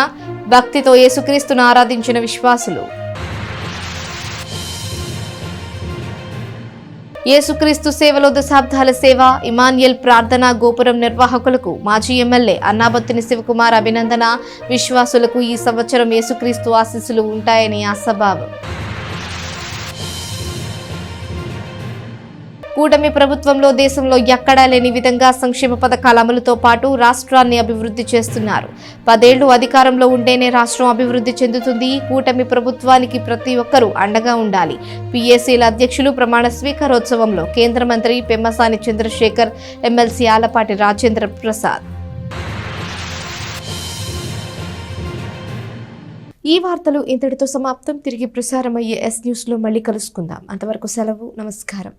S1: భక్తితో యేసుక్రీస్తును ఆరాధించిన విశ్వాసులు. యేసుక్రీస్తు సేవలో దశాబ్దాల సేవ. ఇమాన్యుయల్ ప్రార్థనా గోపురం నిర్వాహకులకు మాజీ ఎమ్మెల్యే అన్నాబత్తిని శివకుమార్ అభినందన. విశ్వాసులకు ఈ సంవత్సరం యేసుక్రీస్తు ఆశీస్సులు ఉంటాయని ఆశాభావం. కూటమి ప్రభుత్వంలో దేశంలో ఎక్కడా లేని విధంగా సంక్షేమ పథకాల అమలుతో పాటు రాష్ట్రాన్ని అభివృద్ధి చేస్తున్నారు. 10 ఏళ్లు అధికారంలో ఉంటేనే రాష్ట్రం అభివృద్ధి చెందుతుంది. కూటమి ప్రభుత్వానికి ప్రతి ఒక్కరూ అండగా ఉండాలి. పిఎస్సీల అధ్యక్షులు ప్రమాణ స్వీకారోత్సవంలో కేంద్ర మంత్రి పెమ్మసాని చంద్రశేఖర్, ఎమ్మెల్సీ ఆలపాటి రాజేంద్ర ప్రసాద్. ఈ వార్తలు ఇంతటితో సమాప్తం. తిరిగి ప్రసారమయ్యే ఎస్ న్యూస్లో మళ్ళీ కలుసుకుందాం. అంతవరకు సెలవు. నమస్కారం.